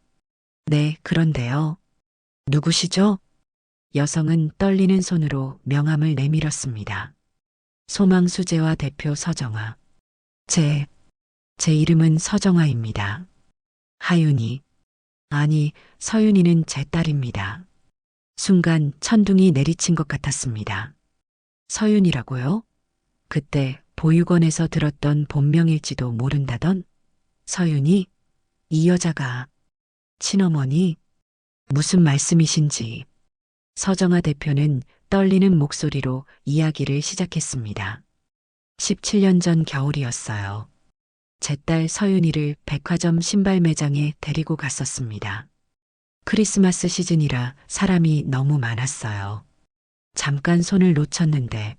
네, 그런데요. 누구시죠? 여성은 떨리는 손으로 명함을 내밀었습니다. 소망수재화 대표 서정아. 제 이름은 서정아입니다. 하윤이. 아니, 서윤이는 제 딸입니다. 순간 천둥이 내리친 것 같았습니다. 서윤이라고요? 그때 보육원에서 들었던 본명일지도 모른다던 서윤이? 이 여자가 친어머니? 무슨 말씀이신지. 서정아 대표는 떨리는 목소리로 이야기를 시작했습니다. 17년 전 겨울이었어요. 제 딸 서윤이를 백화점 신발 매장에 데리고 갔었습니다. 크리스마스 시즌이라 사람이 너무 많았어요. 잠깐 손을 놓쳤는데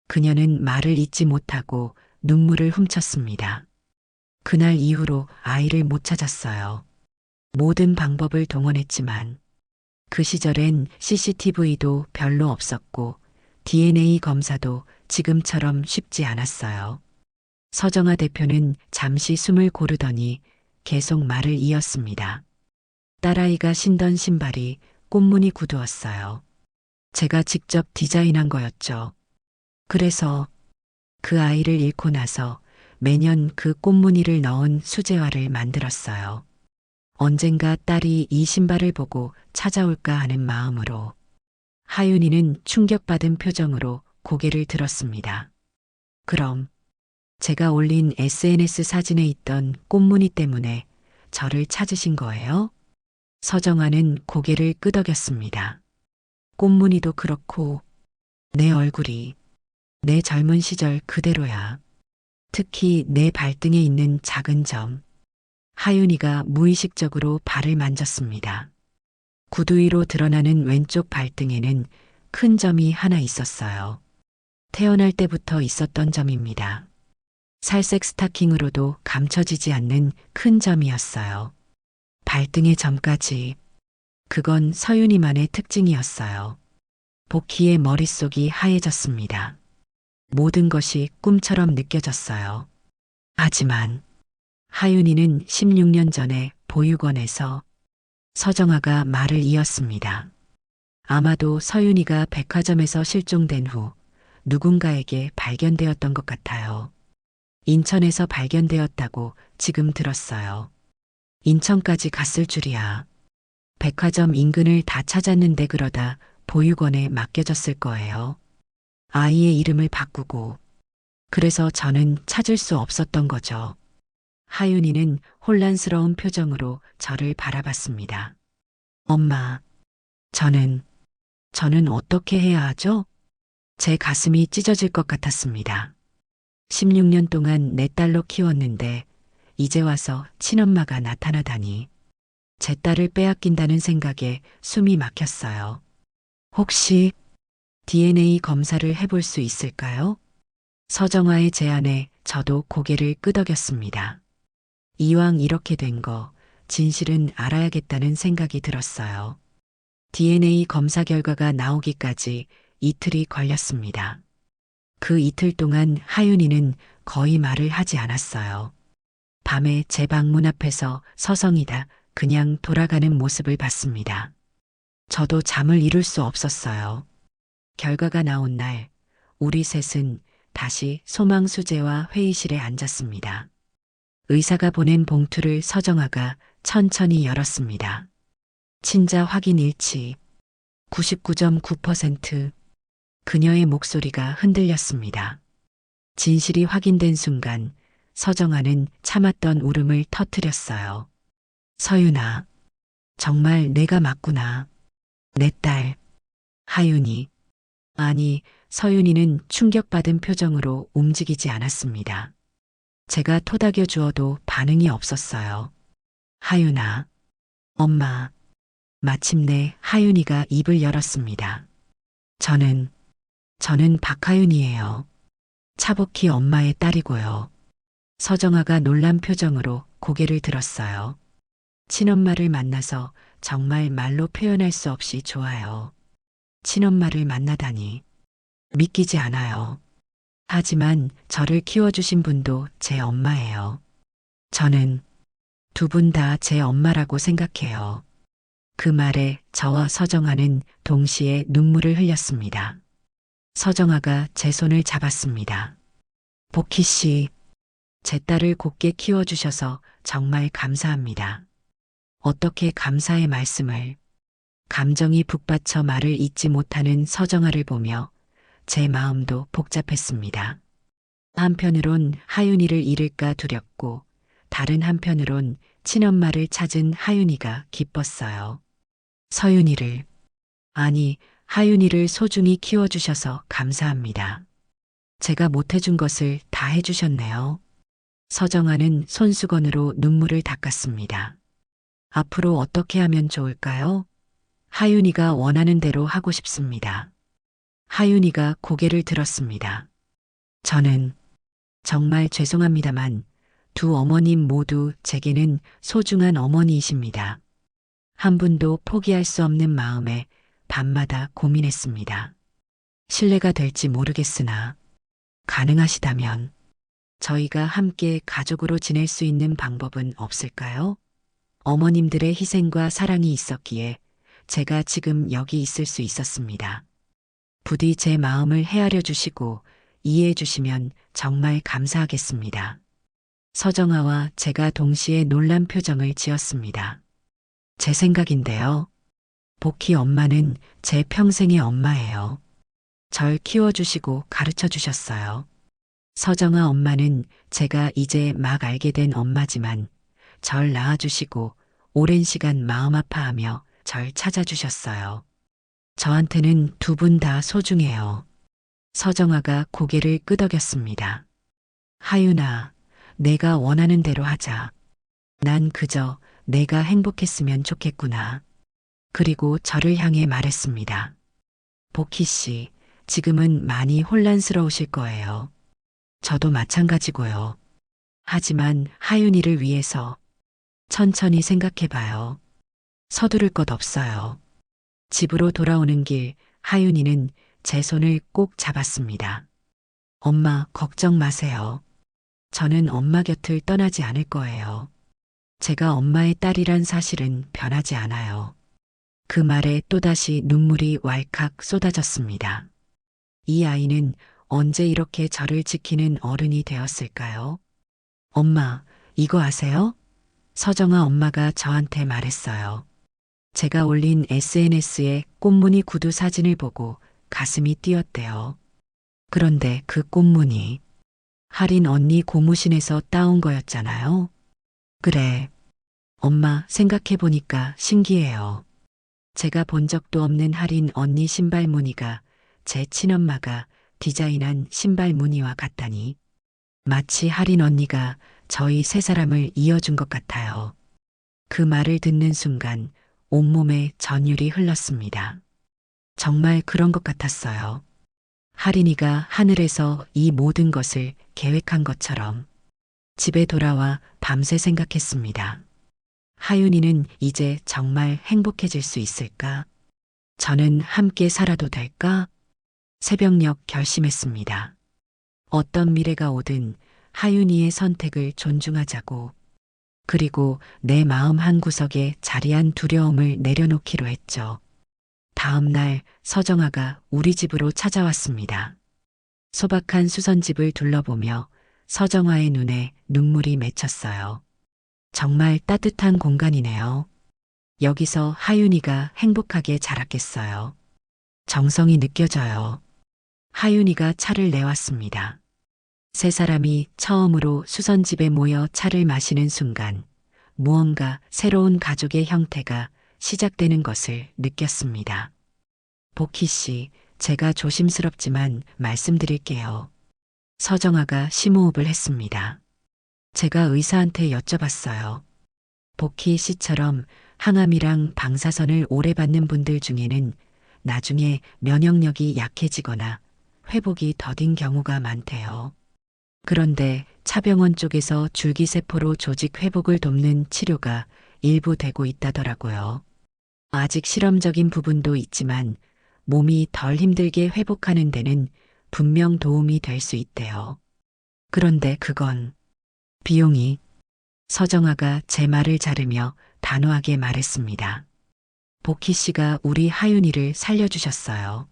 그녀는 말을 잇지 못하고 눈물을 훔쳤습니다. 그날 이후로 아이를 못 찾았어요. 모든 방법을 동원했지만 그 시절엔 CCTV도 별로 없었고 DNA 검사도 지금처럼 쉽지 않았어요. 서정아 대표는 잠시 숨을 고르더니 계속 말을 이었습니다. 딸아이가 신던 신발이 꽃무늬 구두였어요. 제가 직접 디자인한 거였죠. 그래서 그 아이를 잃고 나서 매년 그 꽃무늬를 넣은 수제화를 만들었어요. 언젠가 딸이 이 신발을 보고 찾아올까 하는 마음으로. 하윤이는 충격받은 표정으로 고개를 들었습니다. 그럼 제가 올린 SNS 사진에 있던 꽃무늬 때문에 저를 찾으신 거예요? 서정아는 고개를 끄덕였습니다. 꽃무늬도 그렇고 내 얼굴이 내 젊은 시절 그대로야. 특히 내 발등에 있는 작은 점. 하윤이가 무의식적으로 발을 만졌습니다. 구두 위로 드러나는 왼쪽 발등에는 큰 점이 하나 있었어요. 태어날 때부터 있었던 점입니다. 살색 스타킹으로도 감춰지지 않는 큰 점이었어요. 발등의 점까지. 그건 서윤이만의 특징이었어요. 복희의 머릿속이 하얘졌습니다. 모든 것이 꿈처럼 느껴졌어요. 하지만 하윤이는 16년 전에 보육원에서. 서정아가 말을 이었습니다. 아마도 서윤이가 백화점에서 실종된 후 누군가에게 발견되었던 것 같아요. 인천에서 발견되었다고 지금 들었어요. 인천까지 갔을 줄이야. 백화점 인근을 다 찾았는데 그러다 보육원에 맡겨졌을 거예요. 아이의 이름을 바꾸고. 그래서 저는 찾을 수 없었던 거죠. 하윤이는 혼란스러운 표정으로 저를 바라봤습니다. 엄마, 저는 어떻게 해야 하죠? 제 가슴이 찢어질 것 같았습니다. 16년 동안 내 딸로 키웠는데 이제 와서 친엄마가 나타나다니. 제 딸을 빼앗긴다는 생각에 숨이 막혔어요. 혹시 DNA 검사를 해볼 수 있을까요? 서정아의 제안에 저도 고개를 끄덕였습니다. 이왕 이렇게 된 거 진실은 알아야겠다는 생각이 들었어요. DNA 검사 결과가 나오기까지 이틀이 걸렸습니다. 그 이틀 동안 하윤이는 거의 말을 하지 않았어요. 밤에 제 방문 앞에서 서성이다 그냥 돌아가는 모습을 봤습니다. 저도 잠을 이룰 수 없었어요. 결과가 나온 날, 우리 셋은 다시 소망수재와 회의실에 앉았습니다. 의사가 보낸 봉투를 서정아가 천천히 열었습니다. 친자 확인 일치 99.9%. 그녀의 목소리가 흔들렸습니다. 진실이 확인된 순간 서정아는 참았던 울음을 터뜨렸어요. 서윤아, 정말 내가 맞구나. 내 딸, 하윤이. 아니, 서윤이는 충격받은 표정으로 움직이지 않았습니다. 제가 토닥여 주어도 반응이 없었어요. 하윤아, 엄마. 마침내 하윤이가 입을 열었습니다. 저는 박하윤이에요. 차복희 엄마의 딸이고요. 서정아가 놀란 표정으로 고개를 들었어요. 친엄마를 만나서 정말 말로 표현할 수 없이 좋아요. 친엄마를 만나다니. 믿기지 않아요. 하지만 저를 키워주신 분도 제 엄마예요. 저는 두 분 다 제 엄마라고 생각해요. 그 말에 저와 서정아는 동시에 눈물을 흘렸습니다. 서정아가 제 손을 잡았습니다. 복희 씨, 제 딸을 곱게 키워주셔서 정말 감사합니다. 어떻게 감사의 말씀을. 감정이 북받쳐 말을 잇지 못하는 서정아를 보며 제 마음도 복잡했습니다. 한편으론 하윤이를 잃을까 두렵고 다른 한편으론 친엄마를 찾은 하윤이가 기뻤어요. 서윤이를, 아니 하윤이를 소중히 키워주셔서 감사합니다. 제가 못해준 것을 다 해주셨네요. 서정아는 손수건으로 눈물을 닦았습니다. 앞으로 어떻게 하면 좋을까요? 하윤이가 원하는 대로 하고 싶습니다. 하윤이가 고개를 들었습니다. 저는 정말 죄송합니다만 두 어머님 모두 제게는 소중한 어머니이십니다. 한 분도 포기할 수 없는 마음에 밤마다 고민했습니다. 신뢰가 될지 모르겠으나 가능하시다면 저희가 함께 가족으로 지낼 수 있는 방법은 없을까요? 어머님들의 희생과 사랑이 있었기에 제가 지금 여기 있을 수 있었습니다. 부디 제 마음을 헤아려 주시고 이해해 주시면 정말 감사하겠습니다. 서정아와 제가 동시에 놀란 표정을 지었습니다. 제 생각인데요. 복희 엄마는 제 평생의 엄마예요. 절 키워주시고 가르쳐 주셨어요. 서정아 엄마는 제가 이제 막 알게 된 엄마지만 절 낳아주시고 오랜 시간 마음 아파하며 절 찾아주셨어요. 저한테는 두 분 다 소중해요. 서정아가 고개를 끄덕였습니다. 하윤아, 내가 원하는 대로 하자. 난 그저 내가 행복했으면 좋겠구나. 그리고 저를 향해 말했습니다. 복희 씨, 지금은 많이 혼란스러우실 거예요. 저도 마찬가지고요. 하지만 하윤이를 위해서 천천히 생각해봐요. 서두를 것 없어요. 집으로 돌아오는 길 하윤이는 제 손을 꼭 잡았습니다. 엄마, 걱정 마세요. 저는 엄마 곁을 떠나지 않을 거예요. 제가 엄마의 딸이란 사실은 변하지 않아요. 그 말에 또다시 눈물이 왈칵 쏟아졌습니다. 이 아이는 언제 이렇게 저를 지키는 어른이 되었을까요? 엄마, 이거 아세요? 서정아 엄마가 저한테 말했어요. 제가 올린 SNS에 꽃무늬 구두 사진을 보고 가슴이 뛰었대요. 그런데 그 꽃무늬, 할인 언니 고무신에서 따온 거였잖아요. 그래. 엄마 생각해보니까 신기해요. 제가 본 적도 없는 할인 언니 신발 무늬가 제 친엄마가 디자인한 신발 무늬와 같다니. 마치 할인 언니가 저희 세 사람을 이어준 것 같아요. 그 말을 듣는 순간 온몸에 전율이 흘렀습니다. 정말 그런 것 같았어요. 할인이가 하늘에서 이 모든 것을 계획한 것처럼. 집에 돌아와 밤새 생각했습니다. 하윤이는 이제 정말 행복해질 수 있을까? 저는 함께 살아도 될까? 새벽녘 결심했습니다. 어떤 미래가 오든 하윤이의 선택을 존중하자고. 그리고 내 마음 한구석에 자리한 두려움을 내려놓기로 했죠. 다음 날 서정아가 우리 집으로 찾아왔습니다. 소박한 수선집을 둘러보며 서정아의 눈에 눈물이 맺혔어요. 정말 따뜻한 공간이네요. 여기서 하윤이가 행복하게 자랐겠어요. 정성이 느껴져요. 하윤이가 차를 내왔습니다. 세 사람이 처음으로 수선집에 모여 차를 마시는 순간 무언가 새로운 가족의 형태가 시작되는 것을 느꼈습니다. 복희 씨, 제가 조심스럽지만 말씀드릴게요. 서정아가 심호흡을 했습니다. 제가 의사한테 여쭤봤어요. 복희 씨처럼 항암이랑 방사선을 오래 받는 분들 중에는 나중에 면역력이 약해지거나 회복이 더딘 경우가 많대요. 그런데 차병원 쪽에서 줄기세포로 조직 회복을 돕는 치료가 일부 되고 있다더라고요. 아직 실험적인 부분도 있지만 몸이 덜 힘들게 회복하는 데는 분명 도움이 될 수 있대요. 그런데 그건 비용이 서정아가 제 말을 자르며 단호하게 말했습니다. 복희 씨가 우리 하윤이를 살려주셨어요.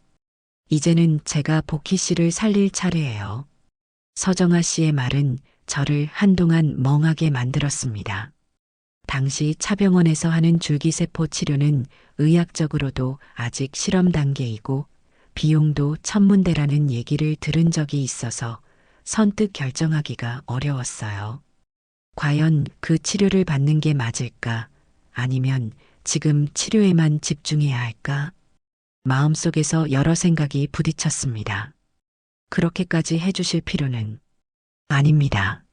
이제는 제가 복희 씨를 살릴 차례예요. 서정아 씨의 말은 저를 한동안 멍하게 만들었습니다. 당시 차병원에서 하는 줄기세포 치료는 의학적으로도 아직 실험 단계이고 비용도 천문대라는 얘기를 들은 적이 있어서 선뜻 결정하기가 어려웠어요. 과연 그 치료를 받는 게 맞을까? 아니면 지금 치료에만 집중해야 할까? 마음속에서 여러 생각이 부딪혔습니다. 그렇게까지 해주실 필요는 아닙니다.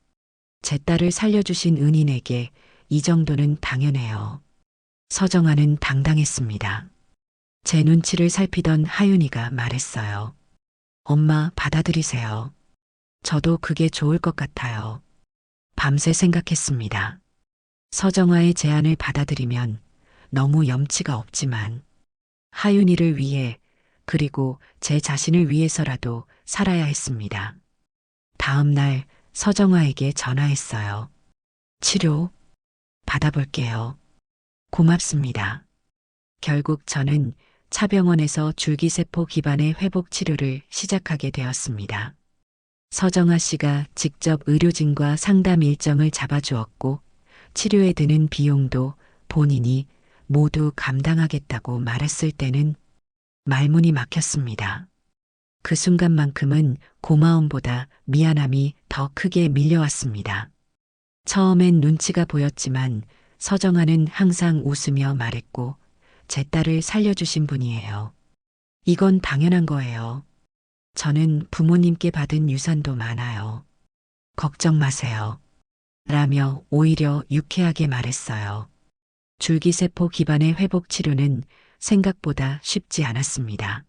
제 딸을 살려주신 은인에게 이 정도는 당연해요. 서정아는 당당했습니다. 제 눈치를 살피던 하윤이가 말했어요. 엄마, 받아들이세요. 저도 그게 좋을 것 같아요. 밤새 생각했습니다. 서정아의 제안을 받아들이면 너무 염치가 없지만 하윤이를 위해 그리고 제 자신을 위해서라도 살아야 했습니다. 다음 날 서정아에게 전화했어요. 치료 받아볼게요. 고맙습니다. 결국 저는 차병원에서 줄기세포 기반의 회복 치료를 시작하게 되었습니다. 서정아 씨가 직접 의료진과 상담 일정을 잡아주었고 치료에 드는 비용도 본인이 모두 감당하겠다고 말했을 때는 말문이 막혔습니다. 그 순간만큼은 고마움보다 미안함이 더 크게 밀려왔습니다. 처음엔 눈치가 보였지만 서정아는 항상 웃으며 말했고 제 딸을 살려주신 분이에요. 이건 당연한 거예요. 저는 부모님께 받은 유산도 많아요. 걱정 마세요. 라며 오히려 유쾌하게 말했어요. 줄기세포 기반의 회복 치료는 생각보다 쉽지 않았습니다.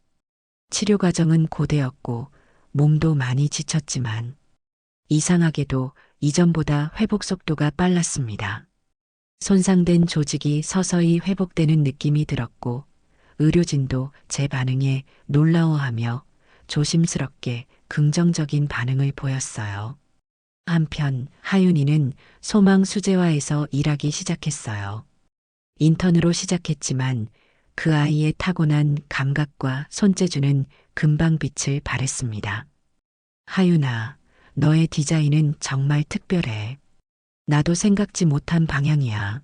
치료 과정은 고되었고 몸도 많이 지쳤지만 이상하게도 이전보다 회복 속도가 빨랐습니다. 손상된 조직이 서서히 회복되는 느낌이 들었고 의료진도 제 반응에 놀라워하며 조심스럽게 긍정적인 반응을 보였어요. 한편 하윤이는 소망 수제화에서 일하기 시작했어요. 인턴으로 시작했지만 그 아이의 타고난 감각과 손재주는 금방 빛을 발했습니다. 하윤아, 너의 디자인은 정말 특별해. 나도 생각지 못한 방향이야.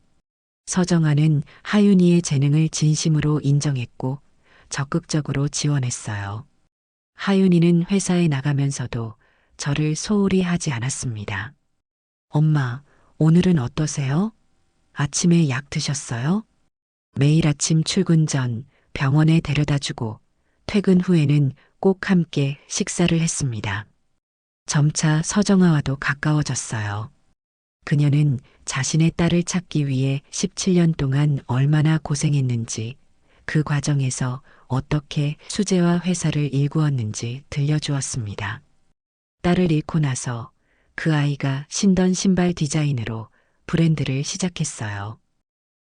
서정아는 하윤이의 재능을 진심으로 인정했고 적극적으로 지원했어요. 하윤이는 회사에 나가면서도 저를 소홀히 하지 않았습니다. 엄마, 오늘은 어떠세요? 아침에 약 드셨어요? 매일 아침 출근 전 병원에 데려다 주고 퇴근 후에는 꼭 함께 식사를 했습니다. 점차 서정아와도 가까워졌어요. 그녀는 자신의 딸을 찾기 위해 17년 동안 얼마나 고생했는지 그 과정에서 어떻게 수제화 회사를 일구었는지 들려주었습니다. 딸을 잃고 나서 그 아이가 신던 신발 디자인으로 브랜드를 시작했어요.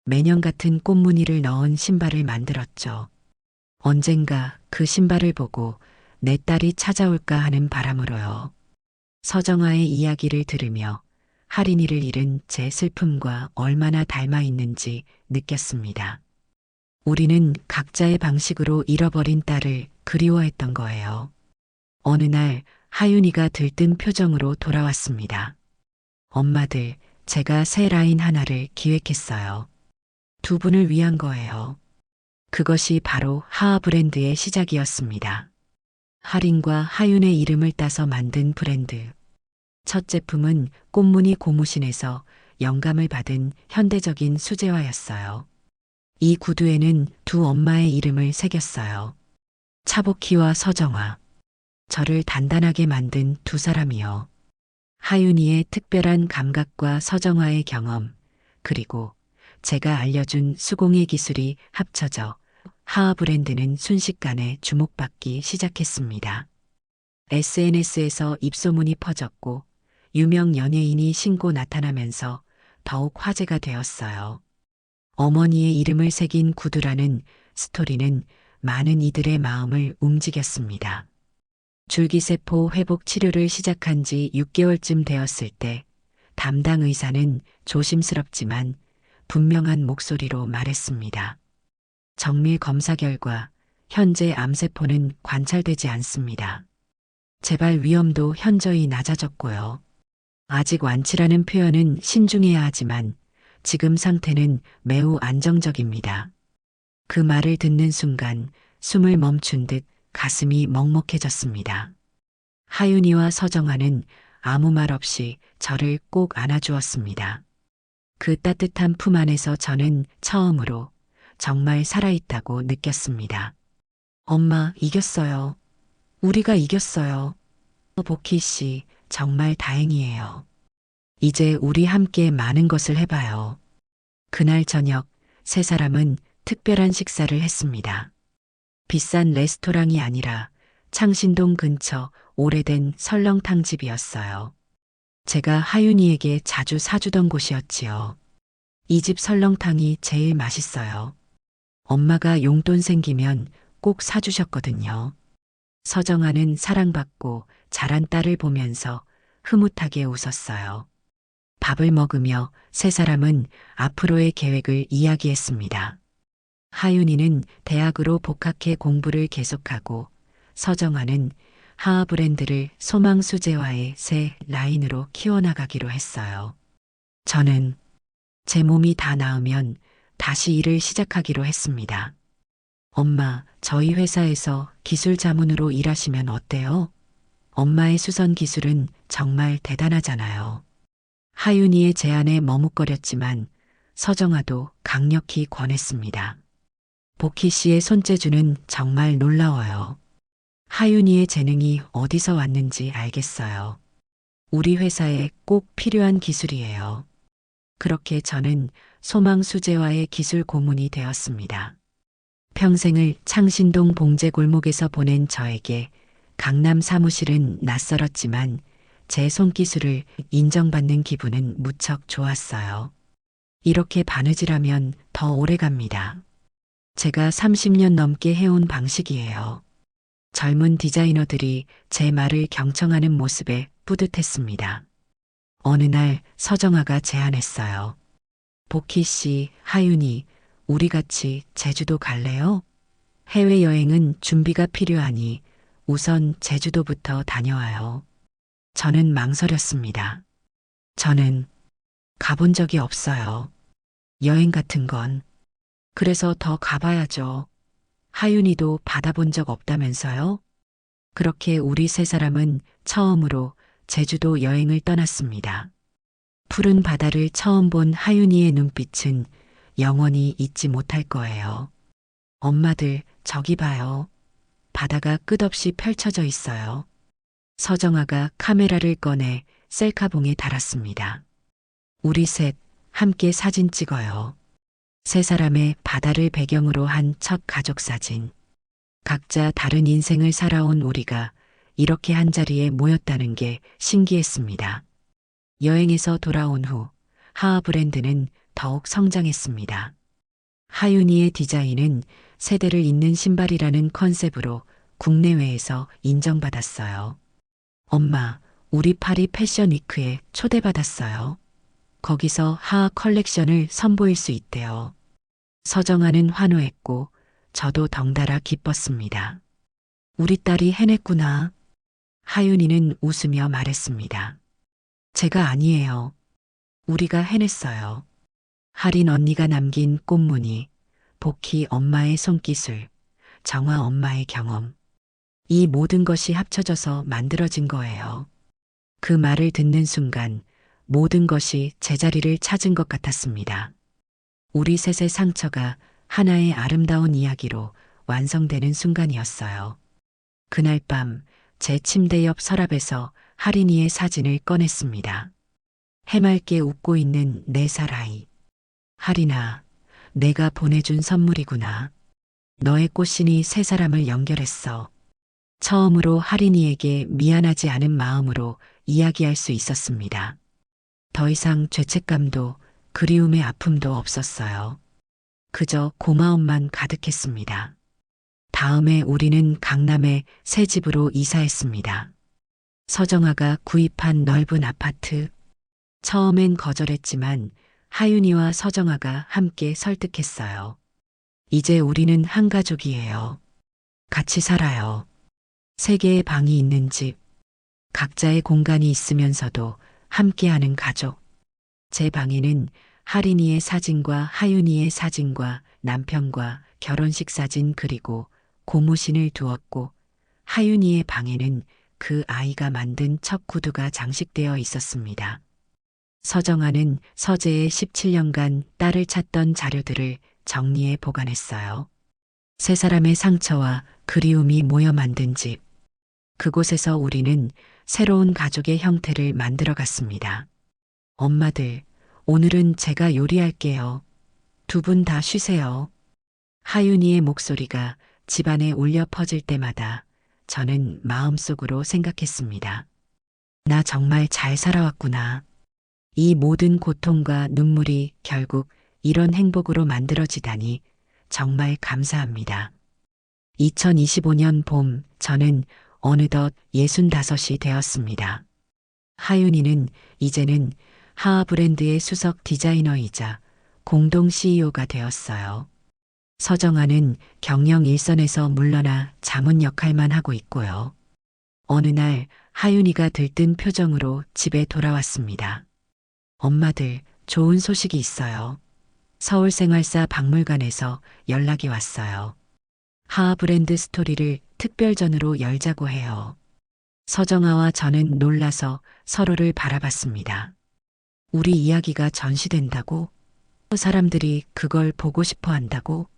매년 같은 꽃무늬를 넣은 신발을 만들었죠. 언젠가 그 신발을 보고 내 딸이 찾아올까 하는 바람으로요. 서정아의 이야기를 들으며 하린이를 잃은 제 슬픔과 얼마나 닮아 있는지 느꼈습니다. 우리는 각자의 방식으로 잃어버린 딸을 그리워했던 거예요. 어느 날 하윤이가 들뜬 표정으로 돌아왔습니다. 엄마들, 제가 새 라인 하나를 기획했어요. 두 분을 위한 거예요. 그것이 바로 하하 브랜드의 시작이었습니다. 하린과 하윤의 이름을 따서 만든 브랜드. 첫 제품은 꽃무늬 고무신에서 영감을 받은 현대적인 수제화였어요. 이 구두에는 두 엄마의 이름을 새겼어요. 차복희와 서정화. 저를 단단하게 만든 두 사람이요. 하윤이의 특별한 감각과 서정화의 경험, 그리고 제가 알려준 수공예 기술이 합쳐져 하하 브랜드는 순식간에 주목받기 시작했습니다. SNS에서 입소문이 퍼졌고 유명 연예인이 신고 나타나면서 더욱 화제가 되었어요. 어머니의 이름을 새긴 구두라는 스토리는 많은 이들의 마음을 움직였습니다. 줄기세포 회복 치료를 시작한 지 6개월쯤 되었을 때 담당 의사는 조심스럽지만 분명한 목소리로 말했습니다. 정밀 검사 결과 현재 암세포는 관찰되지 않습니다. 재발 위험도 현저히 낮아졌고요. 아직 완치라는 표현은 신중해야 하지만 지금 상태는 매우 안정적입니다. 그 말을 듣는 순간 숨을 멈춘 듯 가슴이 먹먹해졌습니다. 하윤이와 서정아는 아무 말 없이 저를 꼭 안아주었습니다. 그 따뜻한 품 안에서 저는 처음으로 정말 살아있다고 느꼈습니다. 엄마, 이겼어요. 우리가 이겼어요. 보키 씨, 정말 다행이에요. 이제 우리 함께 많은 것을 해봐요. 그날 저녁, 세 사람은 특별한 식사를 했습니다. 비싼 레스토랑이 아니라 창신동 근처 오래된 설렁탕집이었어요. 제가 하윤이에게 자주 사주던 곳이었지요. 이 집 설렁탕이 제일 맛있어요. 엄마가 용돈 생기면 꼭 사주셨거든요. 서정아는 사랑받고 자란 딸을 보면서 흐뭇하게 웃었어요. 밥을 먹으며 세 사람은 앞으로의 계획을 이야기했습니다. 하윤이는 대학으로 복학해 공부를 계속하고 서정아는 하하 브랜드를 소망 수제화의 새 라인으로 키워나가기로 했어요. 저는 제 몸이 다 나으면 다시 일을 시작하기로 했습니다. 엄마, 저희 회사에서 기술 자문으로 일하시면 어때요? 엄마의 수선 기술은 정말 대단하잖아요. 하윤이의 제안에 머뭇거렸지만 서정아도 강력히 권했습니다. 보키 씨의 손재주는 정말 놀라워요. 하윤이의 재능이 어디서 왔는지 알겠어요. 우리 회사에 꼭 필요한 기술이에요. 그렇게 저는 소망 수제화의 기술 고문이 되었습니다. 평생을 창신동 봉제 골목에서 보낸 저에게 강남 사무실은 낯설었지만 제 손기술을 인정받는 기분은 무척 좋았어요. 이렇게 바느질하면 더 오래 갑니다. 제가 30년 넘게 해온 방식이에요. 젊은 디자이너들이 제 말을 경청하는 모습에 뿌듯했습니다. 어느 날 서정아가 제안했어요. 보키 씨, 하윤이, 우리 같이 제주도 갈래요? 해외여행은 준비가 필요하니 우선 제주도부터 다녀와요. 저는 망설였습니다. 저는 가본 적이 없어요. 여행 같은 건. 그래서 더 가봐야죠. 하윤이도 받아본 적 없다면서요? 그렇게 우리 세 사람은 처음으로 제주도 여행을 떠났습니다. 푸른 바다를 처음 본 하윤이의 눈빛은 영원히 잊지 못할 거예요. 엄마들, 저기 봐요. 바다가 끝없이 펼쳐져 있어요. 서정아가 카메라를 꺼내 셀카봉에 달았습니다. 우리 셋 함께 사진 찍어요. 세 사람의 바다를 배경으로 한 첫 가족 사진. 각자 다른 인생을 살아온 우리가 이렇게 한자리에 모였다는 게 신기했습니다. 여행에서 돌아온 후 하하 브랜드는 더욱 성장했습니다. 하윤이의 디자인은 세대를 잇는 신발이라는 컨셉으로 국내외에서 인정받았어요. 엄마, 우리 파리 패션 위크에 초대받았어요. 거기서 하하 컬렉션을 선보일 수 있대요. 서정아는 환호했고 저도 덩달아 기뻤습니다. 우리 딸이 해냈구나. 하윤이는 웃으며 말했습니다. 제가 아니에요. 우리가 해냈어요. 할인 언니가 남긴 꽃무늬, 복희 엄마의 손기술, 정화 엄마의 경험. 이 모든 것이 합쳐져서 만들어진 거예요. 그 말을 듣는 순간 모든 것이 제자리를 찾은 것 같았습니다. 우리 셋의 상처가 하나의 아름다운 이야기로 완성되는 순간이었어요. 그날 밤 제 침대 옆 서랍에서 할인이의 사진을 꺼냈습니다. 해맑게 웃고 있는 4살 아이. 할인아, 내가 보내준 선물이구나. 너의 꽃신이 세 사람을 연결했어. 처음으로 할인이에게 미안하지 않은 마음으로 이야기할 수 있었습니다. 더 이상 죄책감도 그리움의 아픔도 없었어요. 그저 고마움만 가득했습니다. 다음에 우리는 강남의 새 집으로 이사했습니다. 서정아가 구입한 넓은 아파트. 처음엔 거절했지만 하윤이와 서정아가 함께 설득했어요. 이제 우리는 한 가족이에요. 같이 살아요. 3개의 방이 있는 집. 각자의 공간이 있으면서도 함께하는 가족. 제 방에는 할인이의 사진과 하윤이의 사진과 남편과 결혼식 사진 그리고 고무신을 두었고 하윤이의 방에는 그 아이가 만든 첫 구두가 장식되어 있었습니다. 서정아는 서재에 17년간 딸을 찾던 자료들을 정리해 보관했어요. 세 사람의 상처와 그리움이 모여 만든 집. 그곳에서 우리는 새로운 가족의 형태를 만들어 갔습니다. 엄마들, 오늘은 제가 요리할게요. 2분 다 쉬세요. 하윤이의 목소리가 집안에 울려 퍼질 때마다 저는 마음속으로 생각했습니다. 나 정말 잘 살아왔구나. 이 모든 고통과 눈물이 결국 이런 행복으로 만들어지다니 정말 감사합니다. 2025년 봄 저는 어느덧 65이 되었습니다. 하윤이는 이제는 하하 브랜드의 수석 디자이너이자 공동 CEO가 되었어요. 서정아는 경영 일선에서 물러나 자문 역할만 하고 있고요. 어느 날 하윤이가 들뜬 표정으로 집에 돌아왔습니다. 엄마들, 좋은 소식이 있어요. 서울생활사 박물관에서 연락이 왔어요. 하하 브랜드 스토리를 특별전으로 열자고 해요. 서정아와 저는 놀라서 서로를 바라봤습니다. 우리 이야기가 전시된다고? 사람들이 그걸 보고 싶어 한다고?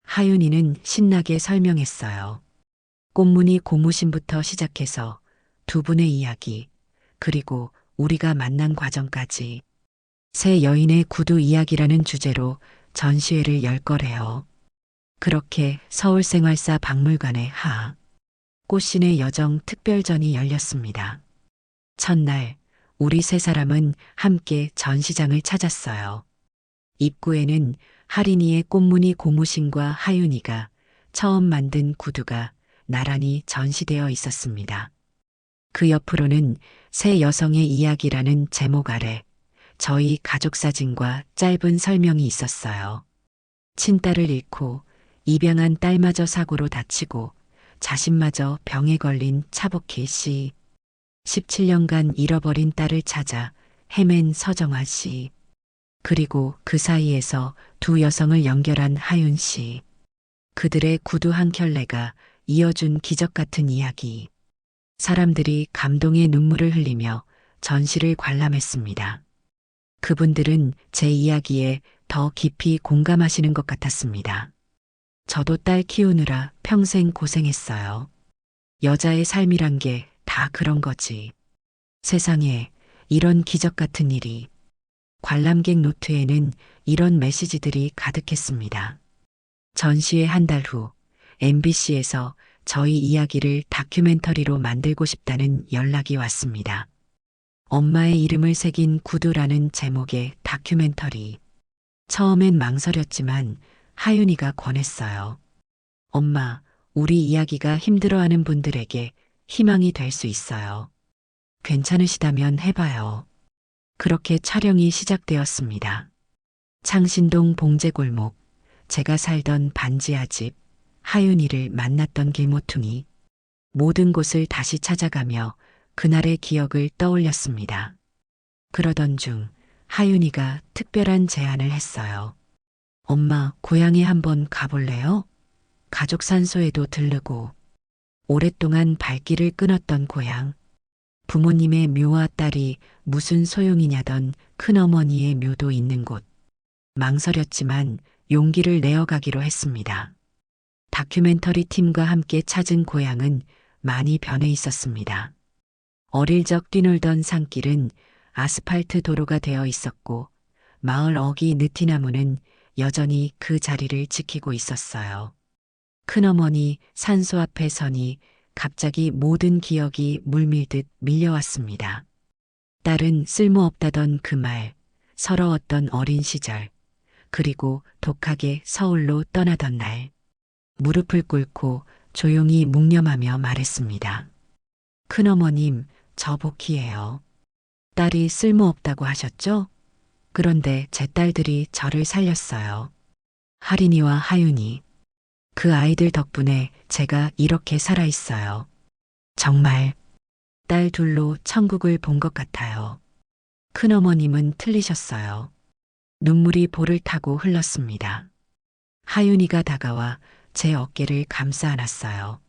하윤이는 신나게 설명했어요. 꽃무늬 고무신부터 시작해서 2분의 이야기, 그리고 우리가 만난 과정까지 새 여인의 구두 이야기라는 주제로 전시회를 열 거래요. 그렇게 서울생활사 박물관의 하하 꽃신의 여정 특별전이 열렸습니다. 첫날 우리 세 사람은 함께 전시장을 찾았어요. 입구에는 할인이의 꽃무늬 고무신과 하윤이가 처음 만든 구두가 나란히 전시되어 있었습니다. 그 옆으로는 새 여성의 이야기라는 제목 아래 저희 가족 사진과 짧은 설명이 있었어요. 친딸을 잃고 입양한 딸마저 사고로 다치고 자신마저 병에 걸린 차복희 씨. 17년간 잃어버린 딸을 찾아 헤맨 서정아 씨. 그리고 그 사이에서 2 여성을 연결한 하윤 씨. 그들의 구두 한 켤레가 이어준 기적 같은 이야기. 사람들이 감동의 눈물을 흘리며 전시를 관람했습니다. 그분들은 제 이야기에 더 깊이 공감하시는 것 같았습니다. 저도 딸 키우느라 평생 고생했어요. 여자의 삶이란 게 다 그런 거지. 세상에 이런 기적 같은 일이. 관람객 노트에는 이런 메시지들이 가득했습니다. 전시회 한 달 후 MBC에서 저희 이야기를 다큐멘터리로 만들고 싶다는 연락이 왔습니다. 엄마의 이름을 새긴 구두라는 제목의 다큐멘터리. 처음엔 망설였지만 하윤이가 권했어요. 엄마, 우리 이야기가 힘들어하는 분들에게 희망이 될 수 있어요. 괜찮으시다면 해봐요. 그렇게 촬영이 시작되었습니다. 창신동 봉제골목, 제가 살던 반지하 집, 하윤이를 만났던 길모퉁이, 모든 곳을 다시 찾아가며 그날의 기억을 떠올렸습니다. 그러던 중 하윤이가 특별한 제안을 했어요. 엄마, 고향에 한번 가볼래요? 가족 산소에도 들르고, 오랫동안 발길을 끊었던 고향, 부모님의 묘와 딸이 무슨 소용이냐던 큰어머니의 묘도 있는 곳. 망설였지만 용기를 내어가기로 했습니다. 다큐멘터리 팀과 함께 찾은 고향은 많이 변해 있었습니다. 어릴 적 뛰놀던 산길은 아스팔트 도로가 되어 있었고 마을 어기 느티나무는 여전히 그 자리를 지키고 있었어요. 큰어머니 산소 앞에 서니 갑자기 모든 기억이 물밀듯 밀려왔습니다. 딸은 쓸모없다던 그 말, 서러웠던 어린 시절, 그리고 독하게 서울로 떠나던 날, 무릎을 꿇고 조용히 묵념하며 말했습니다. 큰어머님, 저 복희예요. 딸이 쓸모없다고 하셨죠? 그런데 제 딸들이 저를 살렸어요. 하린이와 하윤이. 그 아이들 덕분에 제가 이렇게 살아있어요. 정말 딸 둘로 천국을 본 것 같아요. 큰어머님은 틀리셨어요. 눈물이 볼을 타고 흘렀습니다. 하윤이가 다가와 제 어깨를 감싸 안았어요.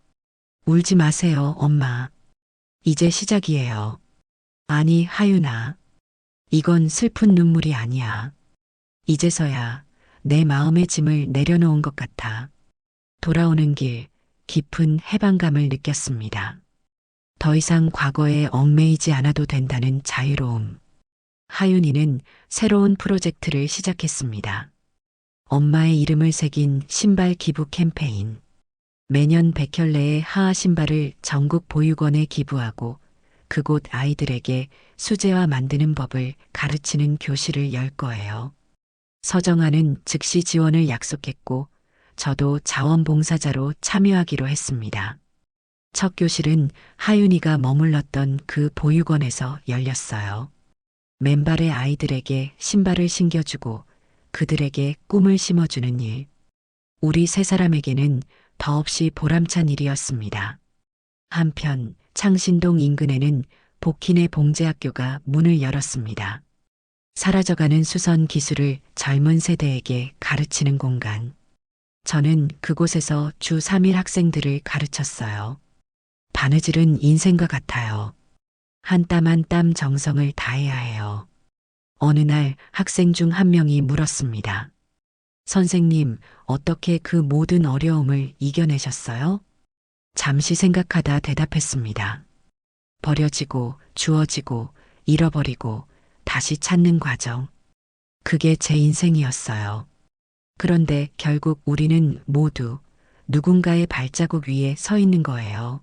울지 마세요, 엄마. 이제 시작이에요. 아니, 하윤아. 이건 슬픈 눈물이 아니야. 이제서야 내 마음의 짐을 내려놓은 것 같아. 돌아오는 길, 깊은 해방감을 느꼈습니다. 더 이상 과거에 얽매이지 않아도 된다는 자유로움. 하윤이는 새로운 프로젝트를 시작했습니다. 엄마의 이름을 새긴 신발 기부 캠페인. 매년 100켤레의 하하 신발을 전국 보육원에 기부하고 그곳 아이들에게 수제화 만드는 법을 가르치는 교실을 열 거예요. 서정아는 즉시 지원을 약속했고 저도 자원봉사자로 참여하기로 했습니다. 첫 교실은 하윤이가 머물렀던 그 보육원에서 열렸어요. 맨발의 아이들에게 신발을 신겨주고 그들에게 꿈을 심어주는 일. 우리 세 사람에게는 더없이 보람찬 일이었습니다. 한편 창신동 인근에는 복희네 봉제학교가 문을 열었습니다. 사라져가는 수선 기술을 젊은 세대에게 가르치는 공간. 저는 그곳에서 주 3일 학생들을 가르쳤어요. 바느질은 인생과 같아요. 한 땀 한 땀 정성을 다해야 해요. 어느 날 학생 중 한 명이 물었습니다. 선생님, 어떻게 그 모든 어려움을 이겨내셨어요? 잠시 생각하다 대답했습니다. 버려지고, 주어지고, 잃어버리고, 다시 찾는 과정. 그게 제 인생이었어요. 그런데 결국 우리는 모두 누군가의 발자국 위에 서 있는 거예요.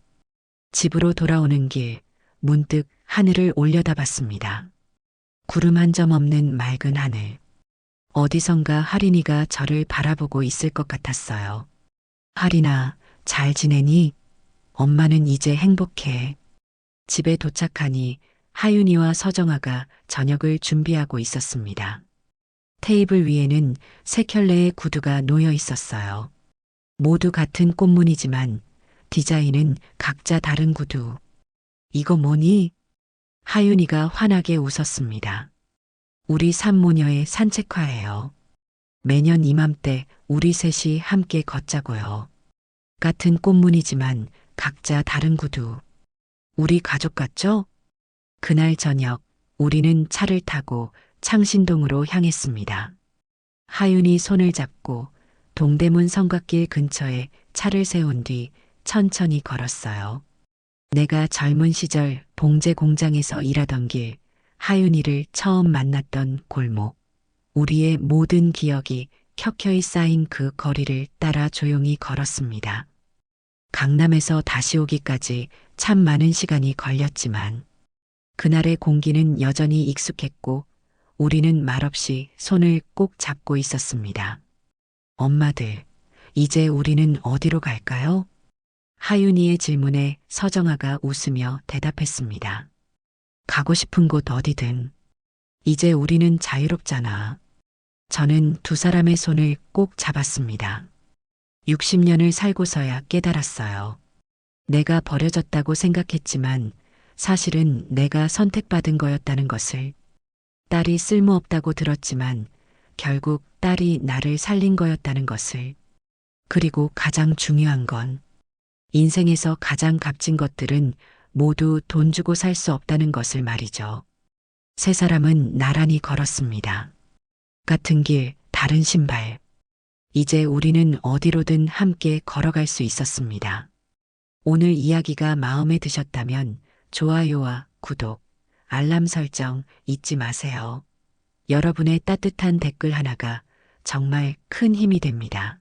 집으로 돌아오는 길, 문득 하늘을 올려다봤습니다. 구름 한 점 없는 맑은 하늘. 어디선가 하린이가 저를 바라보고 있을 것 같았어요. 하린아, 잘 지내니? 엄마는 이제 행복해. 집에 도착하니 하윤이와 서정아가 저녁을 준비하고 있었습니다. 테이블 위에는 세 켤레의 구두가 놓여 있었어요. 모두 같은 꽃무늬지만 디자인은 각자 다른 구두. 이거 뭐니? 하윤이가 환하게 웃었습니다. 우리 산모녀의 산책화예요. 매년 이맘때 우리 셋이 함께 걷자고요. 같은 꽃무늬지만 각자 다른 구두. 우리 가족 같죠? 그날 저녁 우리는 차를 타고 창신동으로 향했습니다. 하윤이 손을 잡고 동대문 성곽길 근처에 차를 세운 뒤 천천히 걸었어요. 내가 젊은 시절 봉제 공장에서 일하던 길, 하윤이를 처음 만났던 골목, 우리의 모든 기억이 켜켜이 쌓인 그 거리를 따라 조용히 걸었습니다. 강남에서 다시 오기까지 참 많은 시간이 걸렸지만 그날의 공기는 여전히 익숙했고 우리는 말없이 손을 꼭 잡고 있었습니다. 엄마들, 이제 우리는 어디로 갈까요? 하윤이의 질문에 서정아가 웃으며 대답했습니다. 가고 싶은 곳 어디든. 이제 우리는 자유롭잖아. 저는 두 사람의 손을 꼭 잡았습니다. 60년을 살고서야 깨달았어요. 내가 버려졌다고 생각했지만 사실은 내가 선택받은 거였다는 것을. 딸이 쓸모없다고 들었지만 결국 딸이 나를 살린 거였다는 것을. 그리고 가장 중요한 건 인생에서 가장 값진 것들은 모두 돈 주고 살 수 없다는 것을 말이죠. 세 사람은 나란히 걸었습니다. 같은 길, 다른 신발. 이제 우리는 어디로든 함께 걸어갈 수 있었습니다. 오늘 이야기가 마음에 드셨다면 좋아요와 구독, 알람 설정 잊지 마세요. 여러분의 따뜻한 댓글 하나가 정말 큰 힘이 됩니다.